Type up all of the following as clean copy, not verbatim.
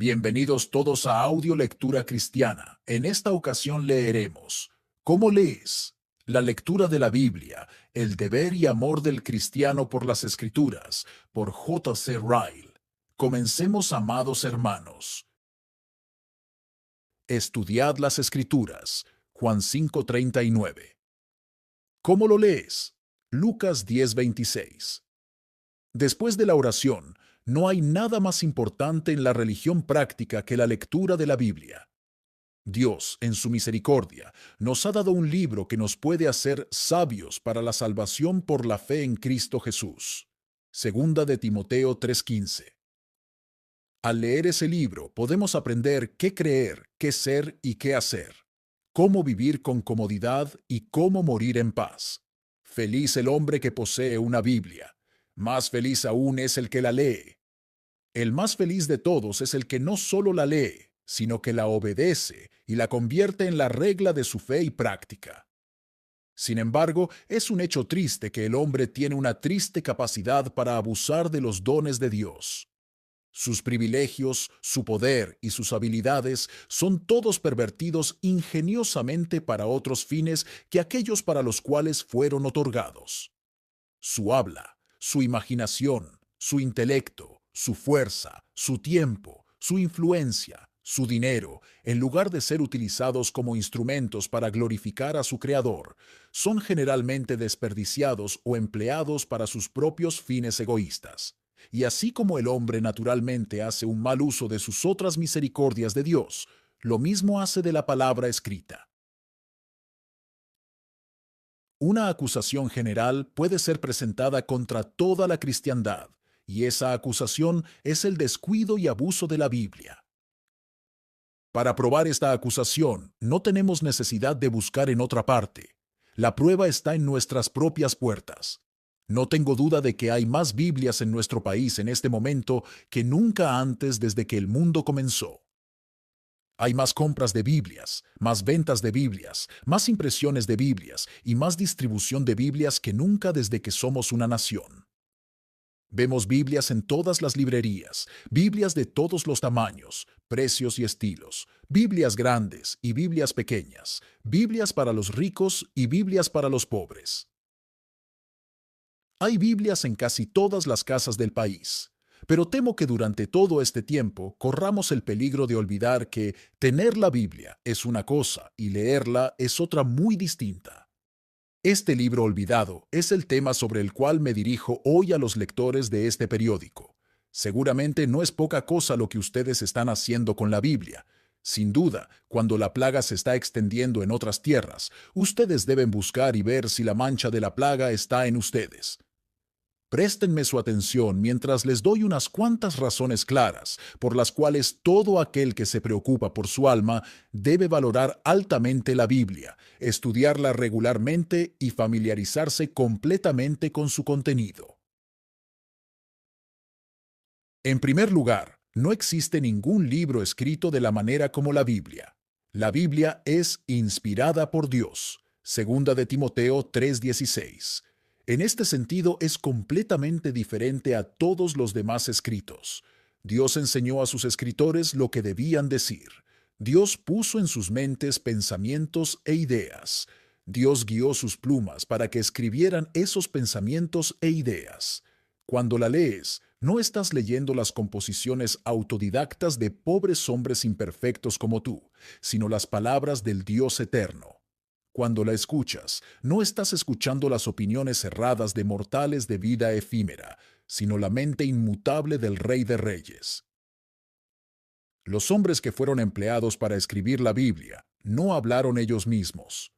Bienvenidos todos a Audio Lectura Cristiana. En esta ocasión leeremos ¿Cómo lees? La lectura de la Biblia, el deber y amor del cristiano por las Escrituras, por J. C. Ryle. Comencemos, amados hermanos. Estudiad las Escrituras. Juan 5:39. ¿Cómo lo lees? Lucas 10:26. Después de la oración, no hay nada más importante en la religión práctica que la lectura de la Biblia. Dios, en su misericordia, nos ha dado un libro que nos puede hacer sabios para la salvación por la fe en Cristo Jesús. Segunda de Timoteo 3:15. Al leer ese libro podemos aprender qué creer, qué ser y qué hacer, cómo vivir con comodidad y cómo morir en paz. Feliz el hombre que posee una Biblia. Más feliz aún es el que la lee. El más feliz de todos es el que no solo la lee, sino que la obedece y la convierte en la regla de su fe y práctica. Sin embargo, es un hecho triste que el hombre tiene una triste capacidad para abusar de los dones de Dios. Sus privilegios, su poder y sus habilidades son todos pervertidos ingeniosamente para otros fines que aquellos para los cuales fueron otorgados. Su habla, su imaginación, su intelecto, su fuerza, su tiempo, su influencia, su dinero, en lugar de ser utilizados como instrumentos para glorificar a su Creador, son generalmente desperdiciados o empleados para sus propios fines egoístas. Y así como el hombre naturalmente hace un mal uso de sus otras misericordias de Dios, lo mismo hace de la palabra escrita. Una acusación general puede ser presentada contra toda la cristiandad, y esa acusación es el descuido y abuso de la Biblia. Para probar esta acusación, no tenemos necesidad de buscar en otra parte. La prueba está en nuestras propias puertas. No tengo duda de que hay más Biblias en nuestro país en este momento que nunca antes desde que el mundo comenzó. Hay más compras de Biblias, más ventas de Biblias, más impresiones de Biblias y más distribución de Biblias que nunca desde que somos una nación. Vemos Biblias en todas las librerías, Biblias de todos los tamaños, precios y estilos, Biblias grandes y Biblias pequeñas, Biblias para los ricos y Biblias para los pobres. Hay Biblias en casi todas las casas del país. Pero temo que durante todo este tiempo corramos el peligro de olvidar que tener la Biblia es una cosa y leerla es otra muy distinta. Este libro olvidado es el tema sobre el cual me dirijo hoy a los lectores de este periódico. Seguramente no es poca cosa lo que ustedes están haciendo con la Biblia. Sin duda, cuando la plaga se está extendiendo en otras tierras, ustedes deben buscar y ver si la mancha de la plaga está en ustedes. Préstenme su atención mientras les doy unas cuantas razones claras por las cuales todo aquel que se preocupa por su alma debe valorar altamente la Biblia, estudiarla regularmente y familiarizarse completamente con su contenido. En primer lugar, no existe ningún libro escrito de la manera como la Biblia. La Biblia es inspirada por Dios. Segunda de Timoteo 3:16. En este sentido es completamente diferente a todos los demás escritos. Dios enseñó a sus escritores lo que debían decir. Dios puso en sus mentes pensamientos e ideas. Dios guió sus plumas para que escribieran esos pensamientos e ideas. Cuando la lees, no estás leyendo las composiciones autodidactas de pobres hombres imperfectos como tú, sino las palabras del Dios eterno. Cuando la escuchas, no estás escuchando las opiniones erradas de mortales de vida efímera, sino la mente inmutable del Rey de Reyes. Los hombres que fueron empleados para escribir la Biblia no hablaron ellos mismos.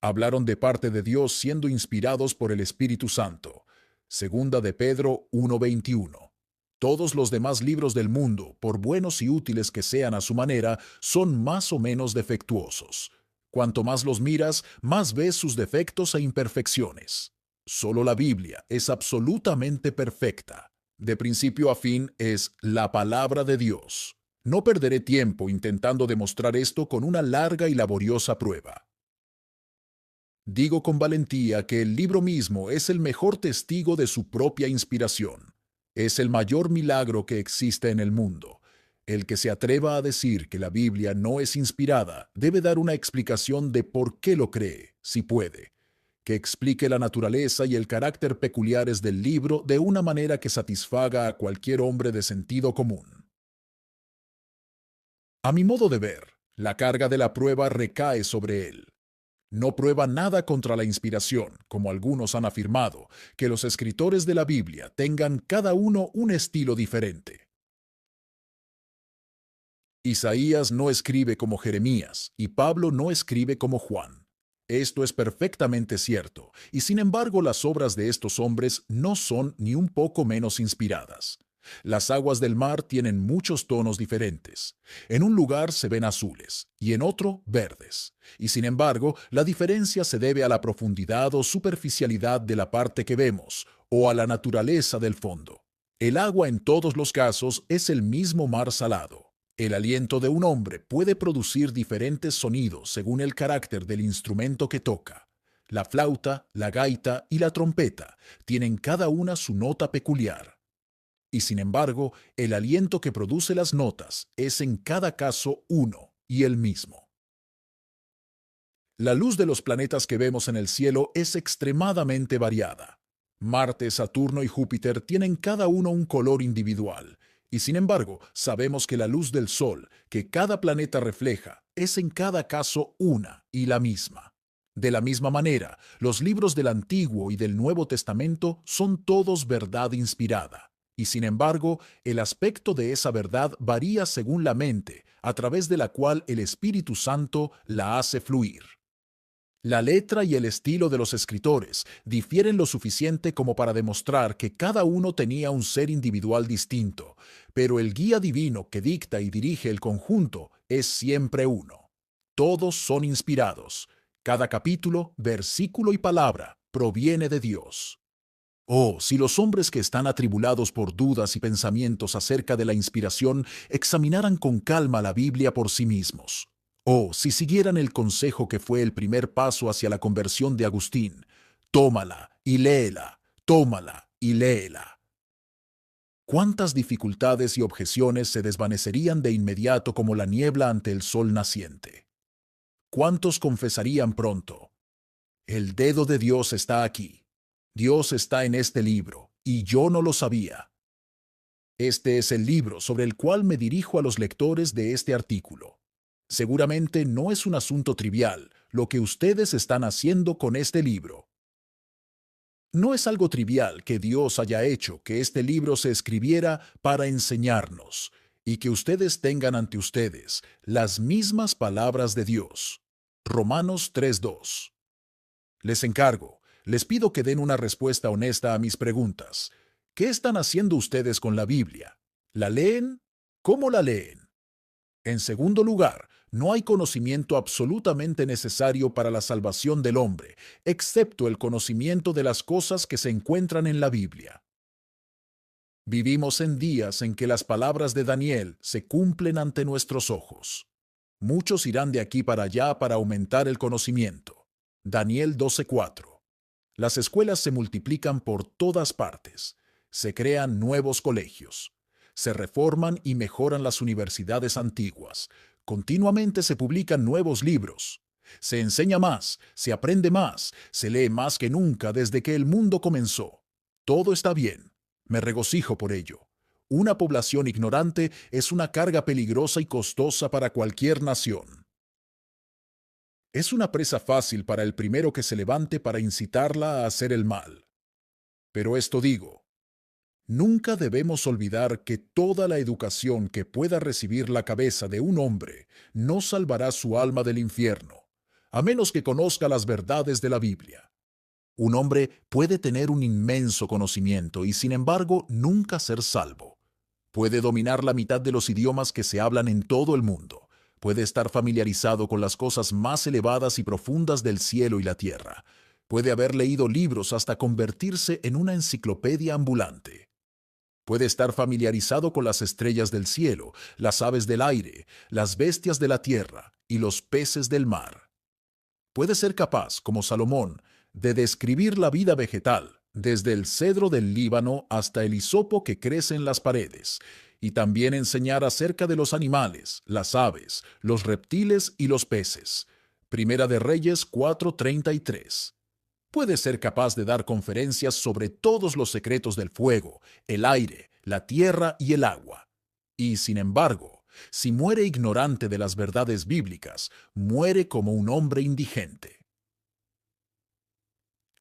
Hablaron de parte de Dios siendo inspirados por el Espíritu Santo. Segunda de Pedro 1:21. Todos los demás libros del mundo, por buenos y útiles que sean a su manera, son más o menos defectuosos. Cuanto más los miras, más ves sus defectos e imperfecciones. Solo la Biblia es absolutamente perfecta. De principio a fin es la palabra de Dios. No perderé tiempo intentando demostrar esto con una larga y laboriosa prueba. Digo con valentía que el libro mismo es el mejor testigo de su propia inspiración. Es el mayor milagro que existe en el mundo. El que se atreva a decir que la Biblia no es inspirada debe dar una explicación de por qué lo cree, si puede, que explique la naturaleza y el carácter peculiares del libro de una manera que satisfaga a cualquier hombre de sentido común. A mi modo de ver, la carga de la prueba recae sobre él. No prueba nada contra la inspiración, como algunos han afirmado, que los escritores de la Biblia tengan cada uno un estilo diferente. Isaías no escribe como Jeremías y Pablo no escribe como Juan. Esto es perfectamente cierto, y sin embargo las obras de estos hombres no son ni un poco menos inspiradas. Las aguas del mar tienen muchos tonos diferentes. En un lugar se ven azules y en otro verdes. Y sin embargo, la diferencia se debe a la profundidad o superficialidad de la parte que vemos, o a la naturaleza del fondo. El agua en todos los casos es el mismo mar salado. El aliento de un hombre puede producir diferentes sonidos según el carácter del instrumento que toca. La flauta, la gaita y la trompeta tienen cada una su nota peculiar. Y sin embargo, el aliento que produce las notas es en cada caso uno y el mismo. La luz de los planetas que vemos en el cielo es extremadamente variada. Marte, Saturno y Júpiter tienen cada uno un color individual, y sin embargo, sabemos que la luz del Sol que cada planeta refleja es en cada caso una y la misma. De la misma manera, los libros del Antiguo y del Nuevo Testamento son todos verdad inspirada, y sin embargo, el aspecto de esa verdad varía según la mente, a través de la cual el Espíritu Santo la hace fluir. La letra y el estilo de los escritores difieren lo suficiente como para demostrar que cada uno tenía un ser individual distinto, pero el guía divino que dicta y dirige el conjunto es siempre uno. Todos son inspirados. Cada capítulo, versículo y palabra proviene de Dios. Oh, si los hombres que están atribulados por dudas y pensamientos acerca de la inspiración examinaran con calma la Biblia por sí mismos. Oh, si siguieran el consejo que fue el primer paso hacia la conversión de Agustín: tómala y léela, tómala y léela. ¿Cuántas dificultades y objeciones se desvanecerían de inmediato como la niebla ante el sol naciente? ¿Cuántos confesarían pronto: el dedo de Dios está aquí? Dios está en este libro, y yo no lo sabía. Este es el libro sobre el cual me dirijo a los lectores de este artículo. Seguramente no es un asunto trivial lo que ustedes están haciendo con este libro. No es algo trivial que Dios haya hecho que este libro se escribiera para enseñarnos, y que ustedes tengan ante ustedes las mismas palabras de Dios. Romanos 3:2. Les encargo, les pido que den una respuesta honesta a mis preguntas. ¿Qué están haciendo ustedes con la Biblia? ¿La leen? ¿Cómo la leen? En segundo lugar, no hay conocimiento absolutamente necesario para la salvación del hombre, excepto el conocimiento de las cosas que se encuentran en la Biblia. Vivimos en días en que las palabras de Daniel se cumplen ante nuestros ojos. Muchos irán de aquí para allá para aumentar el conocimiento. Daniel 12:4. Las escuelas se multiplican por todas partes. Se crean nuevos colegios. Se reforman y mejoran las universidades antiguas. Continuamente se publican nuevos libros. Se enseña más, se aprende más, se lee más que nunca desde que el mundo comenzó. Todo está bien. Me regocijo por ello. Una población ignorante es una carga peligrosa y costosa para cualquier nación. Es una presa fácil para el primero que se levante para incitarla a hacer el mal. Pero esto digo: nunca debemos olvidar que toda la educación que pueda recibir la cabeza de un hombre no salvará su alma del infierno, a menos que conozca las verdades de la Biblia. Un hombre puede tener un inmenso conocimiento y sin embargo nunca ser salvo. Puede dominar la mitad de los idiomas que se hablan en todo el mundo. Puede estar familiarizado con las cosas más elevadas y profundas del cielo y la tierra. Puede haber leído libros hasta convertirse en una enciclopedia ambulante. Puede estar familiarizado con las estrellas del cielo, las aves del aire, las bestias de la tierra y los peces del mar. Puede ser capaz, como Salomón, de describir la vida vegetal, desde el cedro del Líbano hasta el hisopo que crece en las paredes, y también enseñar acerca de los animales, las aves, los reptiles y los peces. Primera de Reyes 4:33. Puede ser capaz de dar conferencias sobre todos los secretos del fuego, el aire, la tierra y el agua. Y, sin embargo, si muere ignorante de las verdades bíblicas, muere como un hombre indigente.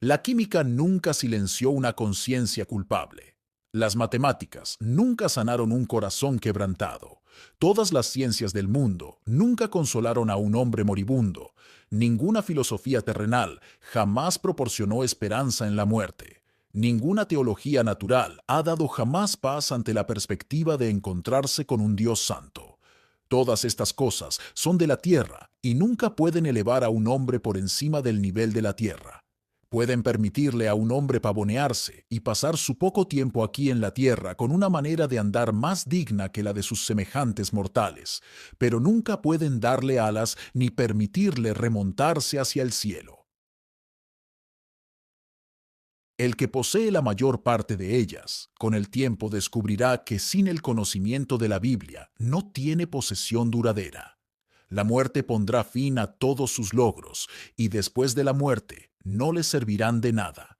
La química nunca silenció una conciencia culpable. Las matemáticas nunca sanaron un corazón quebrantado. Todas las ciencias del mundo nunca consolaron a un hombre moribundo. Ninguna filosofía terrenal jamás proporcionó esperanza en la muerte. Ninguna teología natural ha dado jamás paz ante la perspectiva de encontrarse con un Dios santo. Todas estas cosas son de la tierra y nunca pueden elevar a un hombre por encima del nivel de la tierra. Pueden permitirle a un hombre pavonearse y pasar su poco tiempo aquí en la tierra con una manera de andar más digna que la de sus semejantes mortales, pero nunca pueden darle alas ni permitirle remontarse hacia el cielo. El que posee la mayor parte de ellas, con el tiempo descubrirá que sin el conocimiento de la Biblia no tiene posesión duradera. La muerte pondrá fin a todos sus logros, y después de la muerte no le servirán de nada.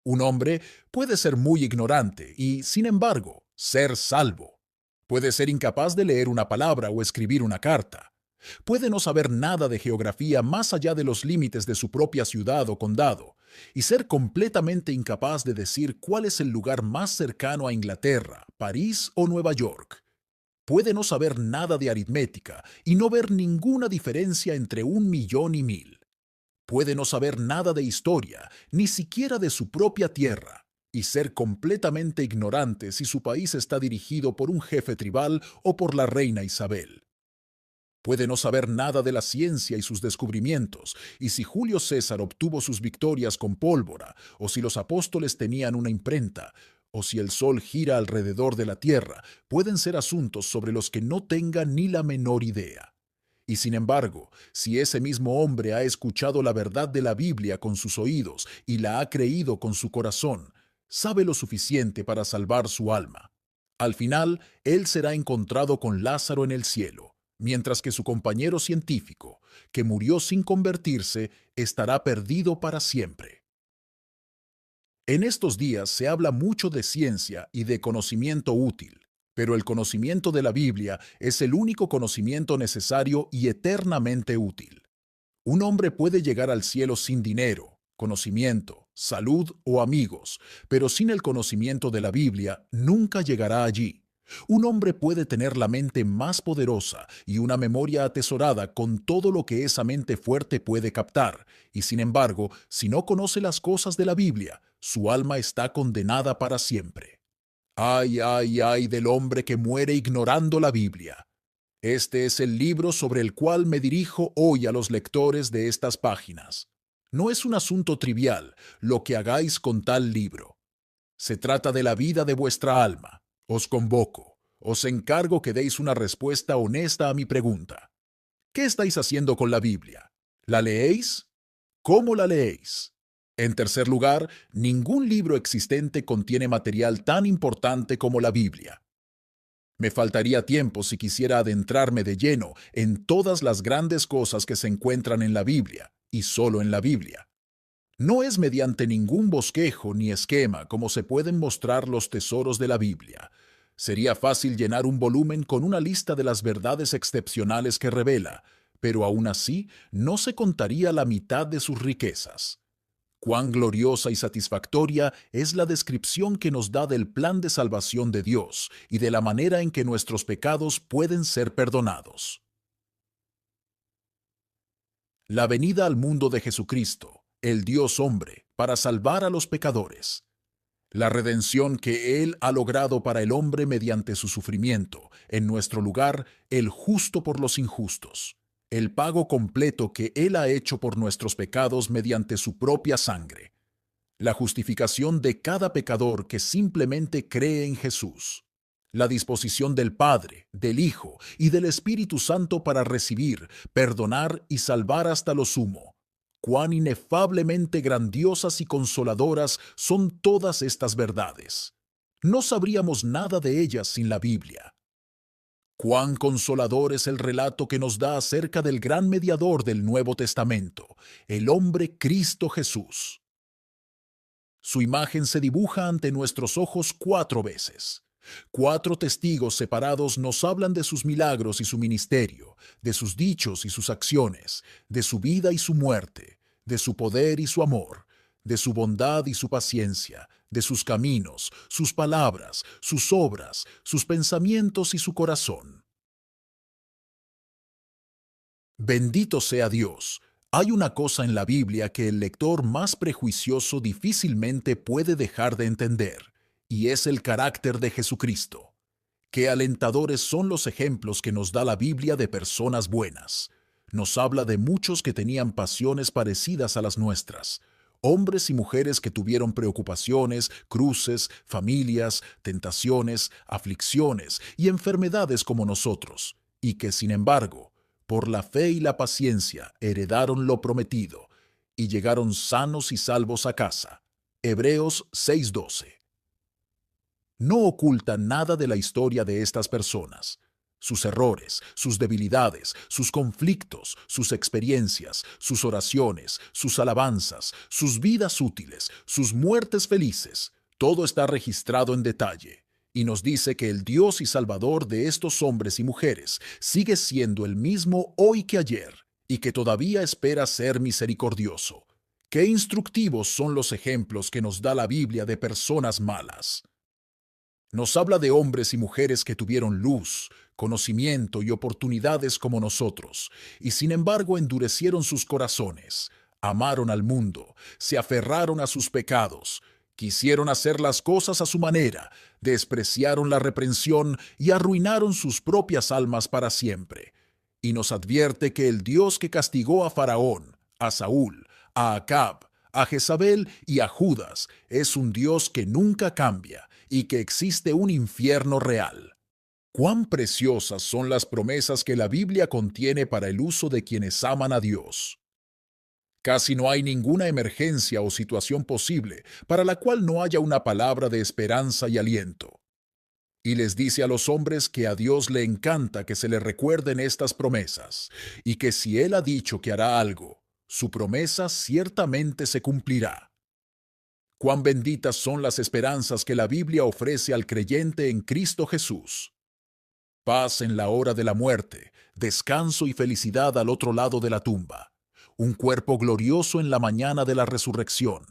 Un hombre puede ser muy ignorante y, sin embargo, ser salvo. Puede ser incapaz de leer una palabra o escribir una carta. Puede no saber nada de geografía más allá de los límites de su propia ciudad o condado, y ser completamente incapaz de decir cuál es el lugar más cercano a Inglaterra, París o Nueva York. Puede no saber nada de aritmética y no ver ninguna diferencia entre 1.000.000 y 1.000. Puede no saber nada de historia, ni siquiera de su propia tierra, y ser completamente ignorante si su país está dirigido por un jefe tribal o por la reina Isabel. Puede no saber nada de la ciencia y sus descubrimientos, y si Julio César obtuvo sus victorias con pólvora, o si los apóstoles tenían una imprenta, o si el sol gira alrededor de la tierra, pueden ser asuntos sobre los que no tenga ni la menor idea. Y sin embargo, si ese mismo hombre ha escuchado la verdad de la Biblia con sus oídos y la ha creído con su corazón, sabe lo suficiente para salvar su alma. Al final, él será encontrado con Lázaro en el cielo, mientras que su compañero científico, que murió sin convertirse, estará perdido para siempre. En estos días se habla mucho de ciencia y de conocimiento útil, pero el conocimiento de la Biblia es el único conocimiento necesario y eternamente útil. Un hombre puede llegar al cielo sin dinero, conocimiento, salud o amigos, pero sin el conocimiento de la Biblia nunca llegará allí. Un hombre puede tener la mente más poderosa y una memoria atesorada con todo lo que esa mente fuerte puede captar, y sin embargo, si no conoce las cosas de la Biblia, su alma está condenada para siempre. Ay, ay, ay del hombre que muere ignorando la Biblia. Este es el libro sobre el cual me dirijo hoy a los lectores de estas páginas. No es un asunto trivial lo que hagáis con tal libro. Se trata de la vida de vuestra alma. Os convoco, os encargo que deis una respuesta honesta a mi pregunta. ¿Qué estáis haciendo con la Biblia? ¿La leéis? ¿Cómo la leéis? En tercer lugar, ningún libro existente contiene material tan importante como la Biblia. Me faltaría tiempo si quisiera adentrarme de lleno en todas las grandes cosas que se encuentran en la Biblia, y solo en la Biblia. No es mediante ningún bosquejo ni esquema como se pueden mostrar los tesoros de la Biblia. Sería fácil llenar un volumen con una lista de las verdades excepcionales que revela, pero aún así no se contaría la mitad de sus riquezas. Cuán gloriosa y satisfactoria es la descripción que nos da del plan de salvación de Dios y de la manera en que nuestros pecados pueden ser perdonados. La venida al mundo de Jesucristo, el Dios hombre, para salvar a los pecadores. La redención que Él ha logrado para el hombre mediante su sufrimiento, en nuestro lugar, el justo por los injustos. El pago completo que Él ha hecho por nuestros pecados mediante su propia sangre. La justificación de cada pecador que simplemente cree en Jesús. La disposición del Padre, del Hijo y del Espíritu Santo para recibir, perdonar y salvar hasta lo sumo. Cuán inefablemente grandiosas y consoladoras son todas estas verdades. No sabríamos nada de ellas sin la Biblia. Cuán consolador es el relato que nos da acerca del gran mediador del Nuevo Testamento, el hombre Cristo Jesús. Su imagen se dibuja ante nuestros ojos 4 veces. 4 testigos separados nos hablan de sus milagros y su ministerio, de sus dichos y sus acciones, de su vida y su muerte, de su poder y su amor, de su bondad y su paciencia, de sus caminos, sus palabras, sus obras, sus pensamientos y su corazón. Bendito sea Dios. Hay una cosa en la Biblia que el lector más prejuicioso difícilmente puede dejar de entender, y es el carácter de Jesucristo. Qué alentadores son los ejemplos que nos da la Biblia de personas buenas. Nos habla de muchos que tenían pasiones parecidas a las nuestras, hombres y mujeres que tuvieron preocupaciones, cruces, familias, tentaciones, aflicciones y enfermedades como nosotros, y que, sin embargo, por la fe y la paciencia heredaron lo prometido y llegaron sanos y salvos a casa. Hebreos 6:12. No oculta nada de la historia de estas personas. Sus errores, sus debilidades, sus conflictos, sus experiencias, sus oraciones, sus alabanzas, sus vidas útiles, sus muertes felices, todo está registrado en detalle. Y nos dice que el Dios y Salvador de estos hombres y mujeres sigue siendo el mismo hoy que ayer, y que todavía espera ser misericordioso. Qué instructivos son los ejemplos que nos da la Biblia de personas malas. Nos habla de hombres y mujeres que tuvieron luz, conocimiento y oportunidades como nosotros, y sin embargo endurecieron sus corazones, amaron al mundo, se aferraron a sus pecados, quisieron hacer las cosas a su manera, despreciaron la reprensión y arruinaron sus propias almas para siempre. Y nos advierte que el Dios que castigó a Faraón, a Saúl, a Acab, a Jezabel y a Judas es un Dios que nunca cambia y que existe un infierno real. Cuán preciosas son las promesas que la Biblia contiene para el uso de quienes aman a Dios. Casi no hay ninguna emergencia o situación posible para la cual no haya una palabra de esperanza y aliento. Y les dice a los hombres que a Dios le encanta que se le recuerden estas promesas, y que si Él ha dicho que hará algo, su promesa ciertamente se cumplirá. Cuán benditas son las esperanzas que la Biblia ofrece al creyente en Cristo Jesús. Paz en la hora de la muerte, descanso y felicidad al otro lado de la tumba, un cuerpo glorioso en la mañana de la resurrección,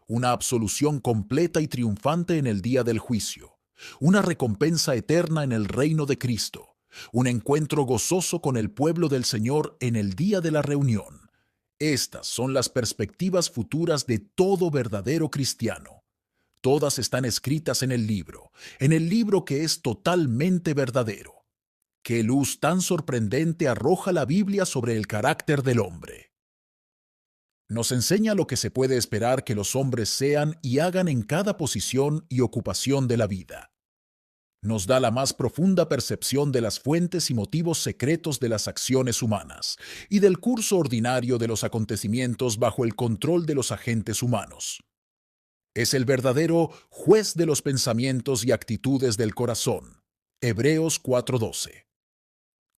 una absolución completa y triunfante en el día del juicio, una recompensa eterna en el reino de Cristo, un encuentro gozoso con el pueblo del Señor en el día de la reunión. Estas son las perspectivas futuras de todo verdadero cristiano. Todas están escritas en el libro que es totalmente verdadero. Qué luz tan sorprendente arroja la Biblia sobre el carácter del hombre. Nos enseña lo que se puede esperar que los hombres sean y hagan en cada posición y ocupación de la vida. Nos da la más profunda percepción de las fuentes y motivos secretos de las acciones humanas y del curso ordinario de los acontecimientos bajo el control de los agentes humanos. Es el verdadero juez de los pensamientos y actitudes del corazón. Hebreos 4:12.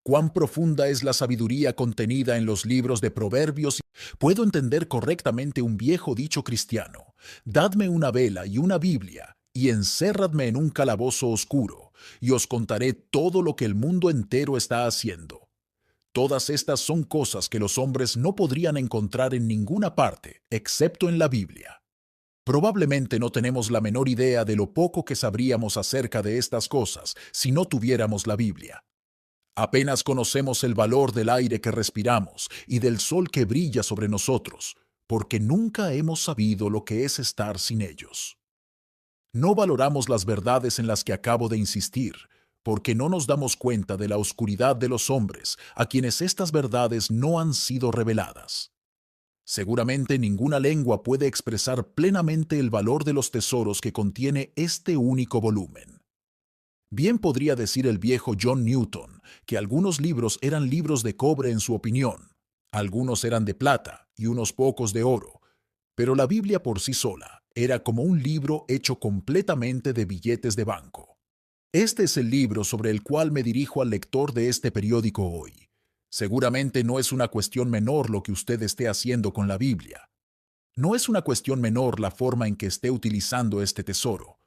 Cuán profunda es la sabiduría contenida en los libros de Proverbios. Puedo entender correctamente un viejo dicho cristiano: dadme una vela y una Biblia, y encérradme en un calabozo oscuro, y os contaré todo lo que el mundo entero está haciendo. Todas estas son cosas que los hombres no podrían encontrar en ninguna parte, excepto en la Biblia. Probablemente no tenemos la menor idea de lo poco que sabríamos acerca de estas cosas si no tuviéramos la Biblia. Apenas conocemos el valor del aire que respiramos y del sol que brilla sobre nosotros, porque nunca hemos sabido lo que es estar sin ellos. No valoramos las verdades en las que acabo de insistir, porque no nos damos cuenta de la oscuridad de los hombres a quienes estas verdades no han sido reveladas. Seguramente ninguna lengua puede expresar plenamente el valor de los tesoros que contiene este único volumen. Bien podría decir el viejo John Newton que algunos libros eran libros de cobre en su opinión, algunos eran de plata y unos pocos de oro, pero la Biblia por sí sola Era como un libro hecho completamente de billetes de banco. Este es el libro sobre el cual me dirijo al lector de este periódico hoy. Seguramente no es una cuestión menor lo que usted esté haciendo con la Biblia. No es una cuestión menor la forma en que esté utilizando este tesoro.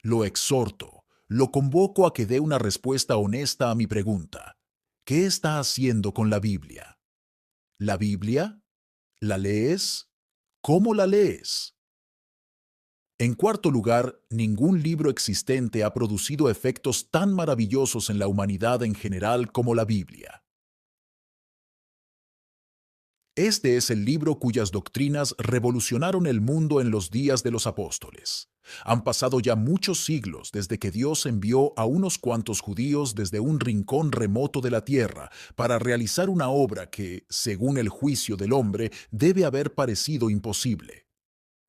Lo exhorto, lo convoco a que dé una respuesta honesta a mi pregunta. ¿Qué está haciendo con la Biblia? ¿La Biblia? ¿La lees? ¿Cómo la lees? En cuarto lugar, ningún libro existente ha producido efectos tan maravillosos en la humanidad en general como la Biblia. Este es el libro cuyas doctrinas revolucionaron el mundo en los días de los apóstoles. Han pasado ya muchos siglos desde que Dios envió a unos cuantos judíos desde un rincón remoto de la tierra para realizar una obra que, según el juicio del hombre, debe haber parecido imposible.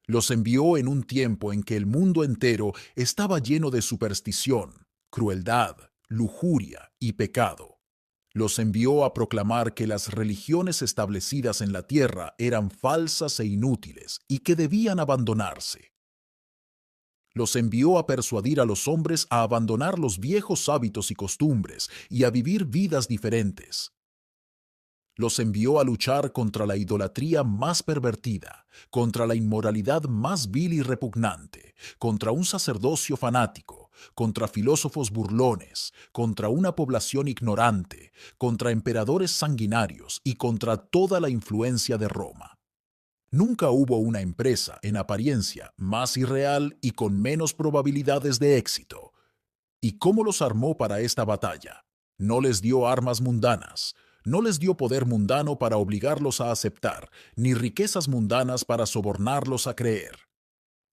Los envió en un tiempo en que el mundo entero estaba lleno de superstición, crueldad, lujuria y pecado. Los envió a proclamar que las religiones establecidas en la tierra eran falsas e inútiles y que debían abandonarse. Los envió a persuadir a los hombres a abandonar los viejos hábitos y costumbres y a vivir vidas diferentes. Los envió a luchar contra la idolatría más pervertida, contra la inmoralidad más vil y repugnante, contra un sacerdocio fanático, contra filósofos burlones, contra una población ignorante, contra emperadores sanguinarios y contra toda la influencia de Roma. Nunca hubo una empresa, en apariencia, más irreal y con menos probabilidades de éxito. ¿Y cómo los armó para esta batalla? No les dio armas mundanas, no les dio poder mundano para obligarlos a aceptar, ni riquezas mundanas para sobornarlos a creer.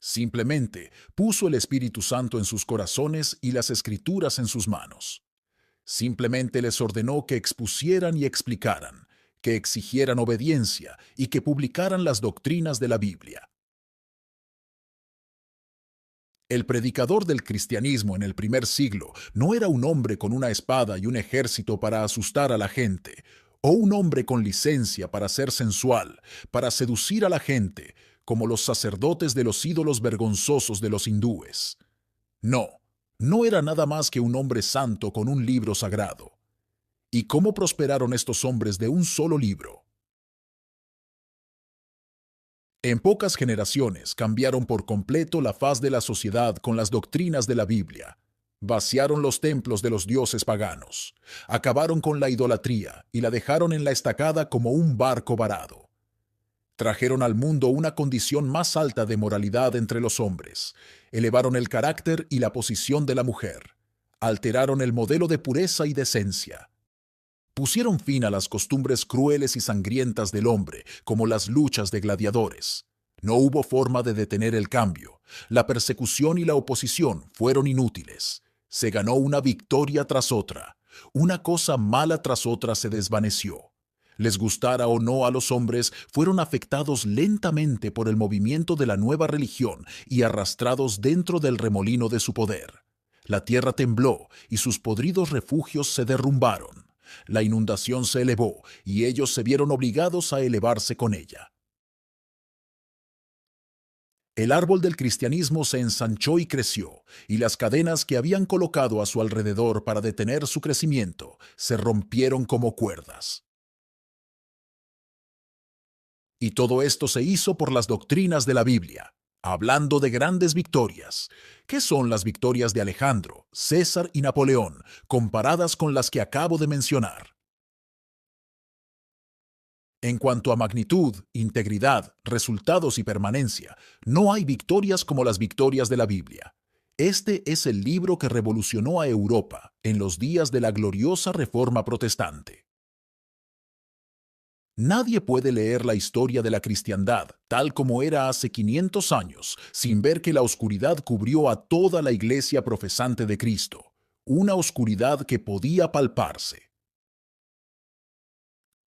Simplemente puso el Espíritu Santo en sus corazones y las Escrituras en sus manos. Simplemente les ordenó que expusieran y explicaran, que exigieran obediencia y que publicaran las doctrinas de la Biblia. El predicador del cristianismo en el primer siglo no era un hombre con una espada y un ejército para asustar a la gente, o un hombre con licencia para ser sensual, para seducir a la gente, como los sacerdotes de los ídolos vergonzosos de los hindúes. No, no era nada más que un hombre santo con un libro sagrado. ¿Y cómo prosperaron estos hombres de un solo libro? En pocas generaciones cambiaron por completo la faz de la sociedad con las doctrinas de la Biblia. Vaciaron los templos de los dioses paganos, acabaron con la idolatría y la dejaron en la estacada como un barco varado. Trajeron al mundo una condición más alta de moralidad entre los hombres, elevaron el carácter y la posición de la mujer, alteraron el modelo de pureza y decencia. Pusieron fin a las costumbres crueles y sangrientas del hombre, como las luchas de gladiadores. No hubo forma de detener el cambio. La persecución y la oposición fueron inútiles. Se ganó una victoria tras otra. Una cosa mala tras otra se desvaneció. Les gustara o no a los hombres, fueron afectados lentamente por el movimiento de la nueva religión y arrastrados dentro del remolino de su poder. La tierra tembló y sus podridos refugios se derrumbaron. La inundación se elevó y ellos se vieron obligados a elevarse con ella. El árbol del cristianismo se ensanchó y creció, y las cadenas que habían colocado a su alrededor para detener su crecimiento se rompieron como cuerdas. Y todo esto se hizo por las doctrinas de la Biblia. Hablando de grandes victorias, ¿qué son las victorias de Alejandro, César y Napoleón comparadas con las que acabo de mencionar? En cuanto a magnitud, integridad, resultados y permanencia, no hay victorias como las victorias de la Biblia. Este es el libro que revolucionó a Europa en los días de la gloriosa Reforma Protestante. Nadie puede leer la historia de la cristiandad tal como era hace 500 años sin ver que la oscuridad cubrió a toda la iglesia profesante de Cristo, una oscuridad que podía palparse.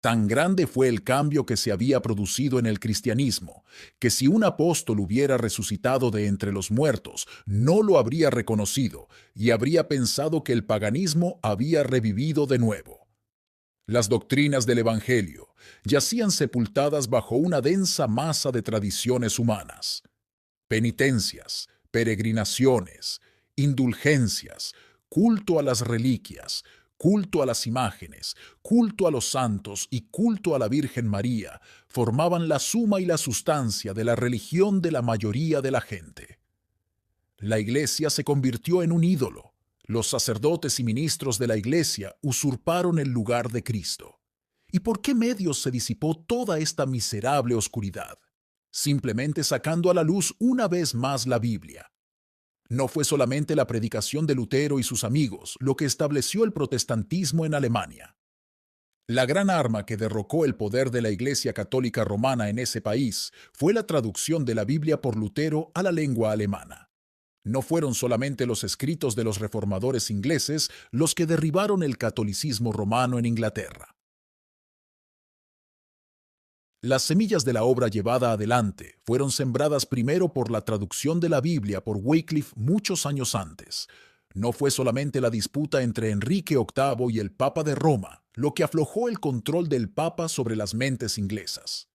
Tan grande fue el cambio que se había producido en el cristianismo, que si un apóstol hubiera resucitado de entre los muertos, no lo habría reconocido y habría pensado que el paganismo había revivido de nuevo. Las doctrinas del Evangelio yacían sepultadas bajo una densa masa de tradiciones humanas. penitencias, peregrinaciones, indulgencias, culto a las reliquias, culto a las imágenes, culto a los santos y culto a la Virgen María formaban la suma y la sustancia de la religión de la mayoría de la gente. La Iglesia se convirtió en un ídolo. Los sacerdotes y ministros de la Iglesia usurparon el lugar de Cristo. ¿Y por qué medios se disipó toda esta miserable oscuridad? Simplemente sacando a la luz una vez más la Biblia. No fue solamente la predicación de Lutero y sus amigos lo que estableció el protestantismo en Alemania. La gran arma que derrocó el poder de la Iglesia Católica Romana en ese país fue la traducción de la Biblia por Lutero a la lengua alemana. No fueron solamente los escritos de los reformadores ingleses los que derribaron el catolicismo romano en Inglaterra. Las semillas de la obra llevada adelante fueron sembradas primero por la traducción de la Biblia por Wycliffe muchos años antes. No fue solamente la disputa entre Enrique VIII y el Papa de Roma lo que aflojó el control del Papa sobre las mentes inglesas.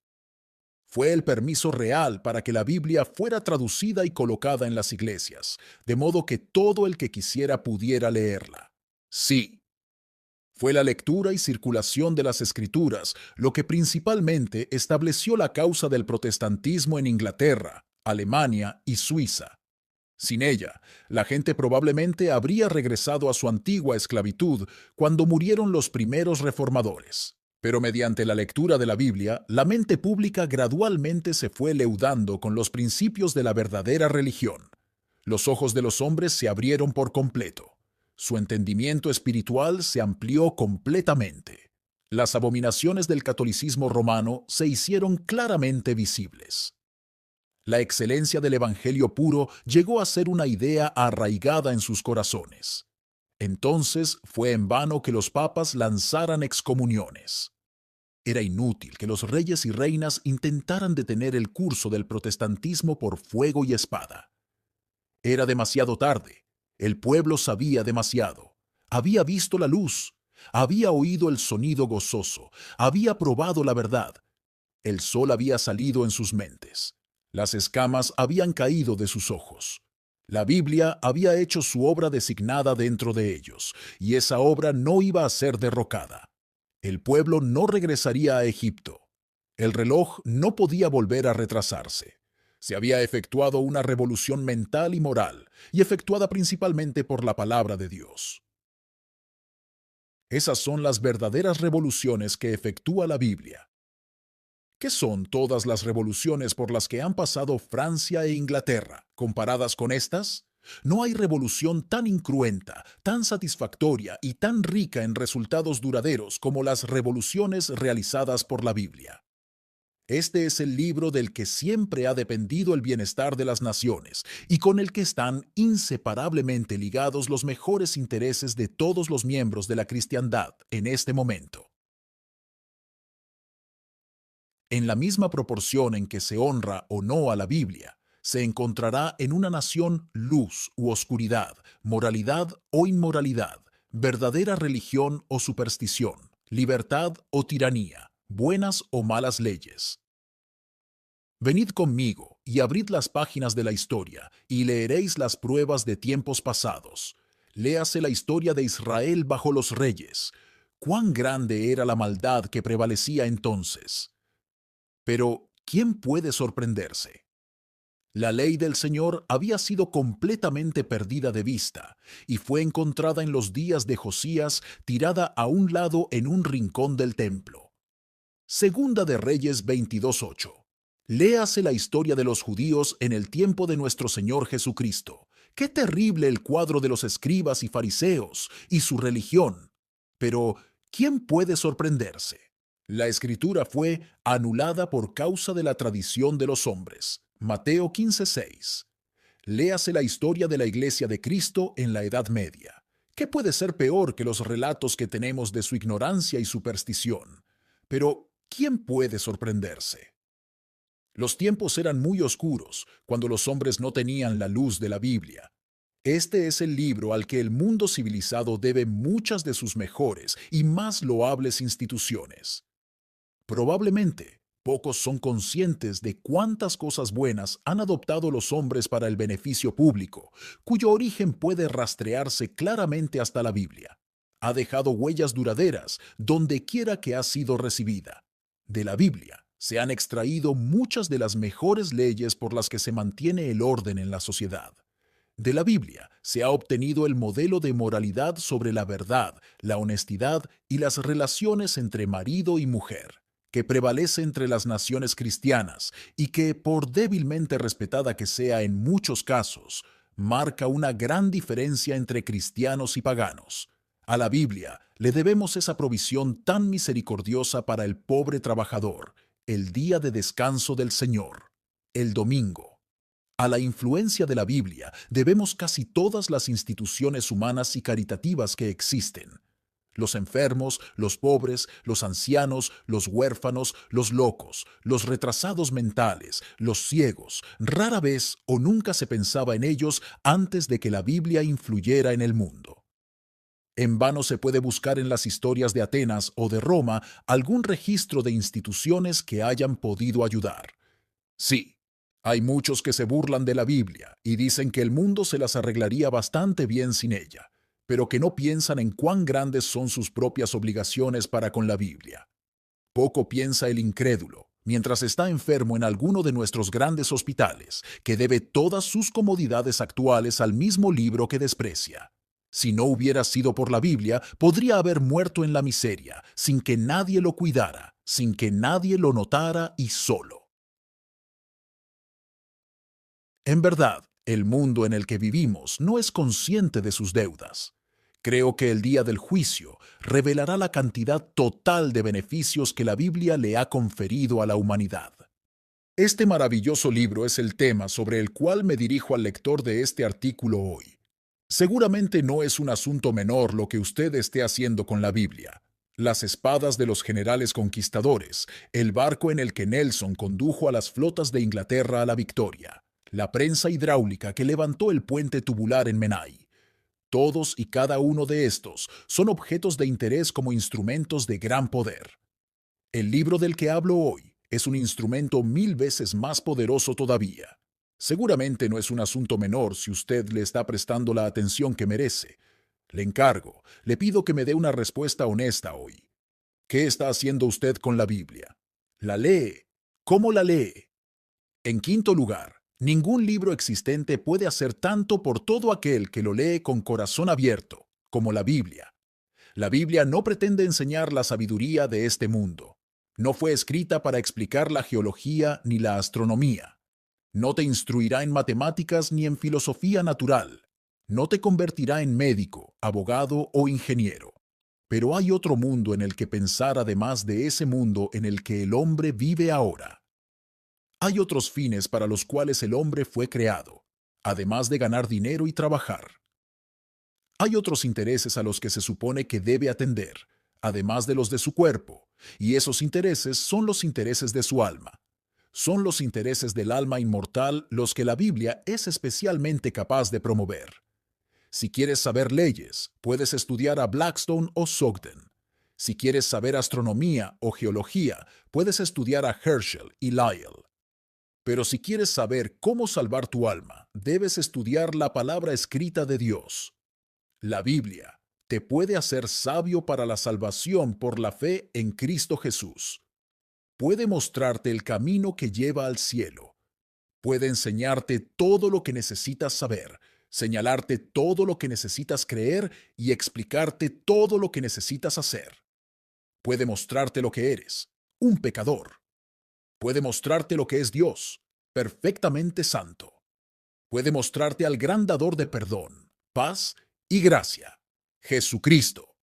Fue el permiso real para que la Biblia fuera traducida y colocada en las iglesias, de modo que todo el que quisiera pudiera leerla. Sí, fue la lectura y circulación de las Escrituras lo que principalmente estableció la causa del protestantismo en Inglaterra, Alemania y Suiza. Sin ella, la gente probablemente habría regresado a su antigua esclavitud cuando murieron los primeros reformadores. Pero mediante la lectura de la Biblia, la mente pública gradualmente se fue leudando con los principios de la verdadera religión. Los ojos de los hombres se abrieron por completo. Su entendimiento espiritual se amplió completamente. Las abominaciones del catolicismo romano se hicieron claramente visibles. La excelencia del Evangelio puro llegó a ser una idea arraigada en sus corazones. Entonces fue en vano que los papas lanzaran excomuniones. Era inútil que los reyes y reinas intentaran detener el curso del protestantismo por fuego y espada. Era demasiado tarde. El pueblo sabía demasiado. Había visto la luz. Había oído el sonido gozoso. Había probado la verdad. El sol había salido en sus mentes. Las escamas habían caído de sus ojos. La Biblia había hecho su obra designada dentro de ellos, y esa obra no iba a ser derrocada. El pueblo no regresaría a Egipto. El reloj no podía volver a retrasarse. Se había efectuado una revolución mental y moral, y efectuada principalmente por la palabra de Dios. Esas son las verdaderas revoluciones que efectúa la Biblia. ¿Qué son todas las revoluciones por las que han pasado Francia e Inglaterra, comparadas con estas? No hay revolución tan incruenta, tan satisfactoria y tan rica en resultados duraderos como las revoluciones realizadas por la Biblia. Este es el libro del que siempre ha dependido el bienestar de las naciones y con el que están inseparablemente ligados los mejores intereses de todos los miembros de la cristiandad en este momento. En la misma proporción en que se honra o no a la Biblia, se encontrará en una nación luz u oscuridad, moralidad o inmoralidad, verdadera religión o superstición, libertad o tiranía, buenas o malas leyes. Venid conmigo y abrid las páginas de la historia y leeréis las pruebas de tiempos pasados. Léase la historia de Israel bajo los reyes. Cuán grande era la maldad que prevalecía entonces. Pero, ¿quién puede sorprenderse? La ley del Señor había sido completamente perdida de vista y fue encontrada en los días de Josías tirada a un lado en un rincón del templo. Segunda de Reyes 22:8. Léase la historia de los judíos en el tiempo de nuestro Señor Jesucristo. Qué terrible el cuadro de los escribas y fariseos y su religión. Pero, ¿quién puede sorprenderse? La escritura fue anulada por causa de la tradición de los hombres. Mateo 15:6. Léase la historia de la Iglesia de Cristo en la Edad Media. ¿Qué puede ser peor que los relatos que tenemos de su ignorancia y superstición? Pero, ¿quién puede sorprenderse? Los tiempos eran muy oscuros cuando los hombres no tenían la luz de la Biblia. Este es el libro al que el mundo civilizado debe muchas de sus mejores y más loables instituciones. Probablemente, Pocos son conscientes de cuántas cosas buenas han adoptado los hombres para el beneficio público, cuyo origen puede rastrearse claramente hasta la Biblia. Ha dejado huellas duraderas donde quiera que ha sido recibida. De la Biblia se han extraído muchas de las mejores leyes por las que se mantiene el orden en la sociedad. De la Biblia se ha obtenido el modelo de moralidad sobre la verdad, la honestidad y las relaciones entre marido y mujer, que prevalece entre las naciones cristianas y que, por débilmente respetada que sea en muchos casos, marca una gran diferencia entre cristianos y paganos. A la Biblia le debemos esa provisión tan misericordiosa para el pobre trabajador, el día de descanso del Señor, el domingo. A la influencia de la Biblia debemos casi todas las instituciones humanas y caritativas que existen. Los enfermos, los pobres, los ancianos, los huérfanos, los locos, los retrasados mentales, los ciegos, rara vez o nunca se pensaba en ellos antes de que la Biblia influyera en el mundo. En vano se puede buscar en las historias de Atenas o de Roma algún registro de instituciones que hayan podido ayudar. Sí, hay muchos que se burlan de la Biblia y dicen que el mundo se las arreglaría bastante bien sin ella, pero que no piensan en cuán grandes son sus propias obligaciones para con la Biblia. Poco piensa el incrédulo, mientras está enfermo en alguno de nuestros grandes hospitales, que debe todas sus comodidades actuales al mismo libro que desprecia. Si no hubiera sido por la Biblia, podría haber muerto en la miseria, sin que nadie lo cuidara, sin que nadie lo notara y solo. En verdad, el mundo en el que vivimos no es consciente de sus deudas. Creo que el día del juicio revelará la cantidad total de beneficios que la Biblia le ha conferido a la humanidad. Este maravilloso libro es el tema sobre el cual me dirijo al lector de este artículo hoy. Seguramente no es un asunto menor lo que usted esté haciendo con la Biblia. Las espadas de los generales conquistadores, el barco en el que Nelson condujo a las flotas de Inglaterra a la victoria, la prensa hidráulica que levantó el puente tubular en Menai. Todos y cada uno de estos son objetos de interés como instrumentos de gran poder. El libro del que hablo hoy es un instrumento 1000 veces más poderoso todavía. Seguramente no es un asunto menor si usted le está prestando la atención que merece. Le encargo, le pido que me dé una respuesta honesta hoy. ¿Qué está haciendo usted con la Biblia? ¿La lee? ¿Cómo la lee? En quinto lugar, ningún libro existente puede hacer tanto por todo aquel que lo lee con corazón abierto, como la Biblia. La Biblia no pretende enseñar la sabiduría de este mundo. No fue escrita para explicar la geología ni la astronomía. No te instruirá en matemáticas ni en filosofía natural. No te convertirá en médico, abogado o ingeniero. Pero hay otro mundo en el que pensar además de ese mundo en el que el hombre vive ahora. Hay otros fines para los cuales el hombre fue creado, además de ganar dinero y trabajar. Hay otros intereses a los que se supone que debe atender, además de los de su cuerpo, y esos intereses son los intereses de su alma. Son los intereses del alma inmortal los que la Biblia es especialmente capaz de promover. Si quieres saber leyes, puedes estudiar a Blackstone o Sugden. Si quieres saber astronomía o geología, puedes estudiar a Herschel y Lyell. Pero si quieres saber cómo salvar tu alma, debes estudiar la palabra escrita de Dios. La Biblia te puede hacer sabio para la salvación por la fe en Cristo Jesús. Puede mostrarte el camino que lleva al cielo. Puede enseñarte todo lo que necesitas saber, señalarte todo lo que necesitas creer y explicarte todo lo que necesitas hacer. Puede mostrarte lo que eres, un pecador. Puede mostrarte lo que es Dios, perfectamente santo. Puede mostrarte al gran dador de perdón, paz y gracia, Jesucristo.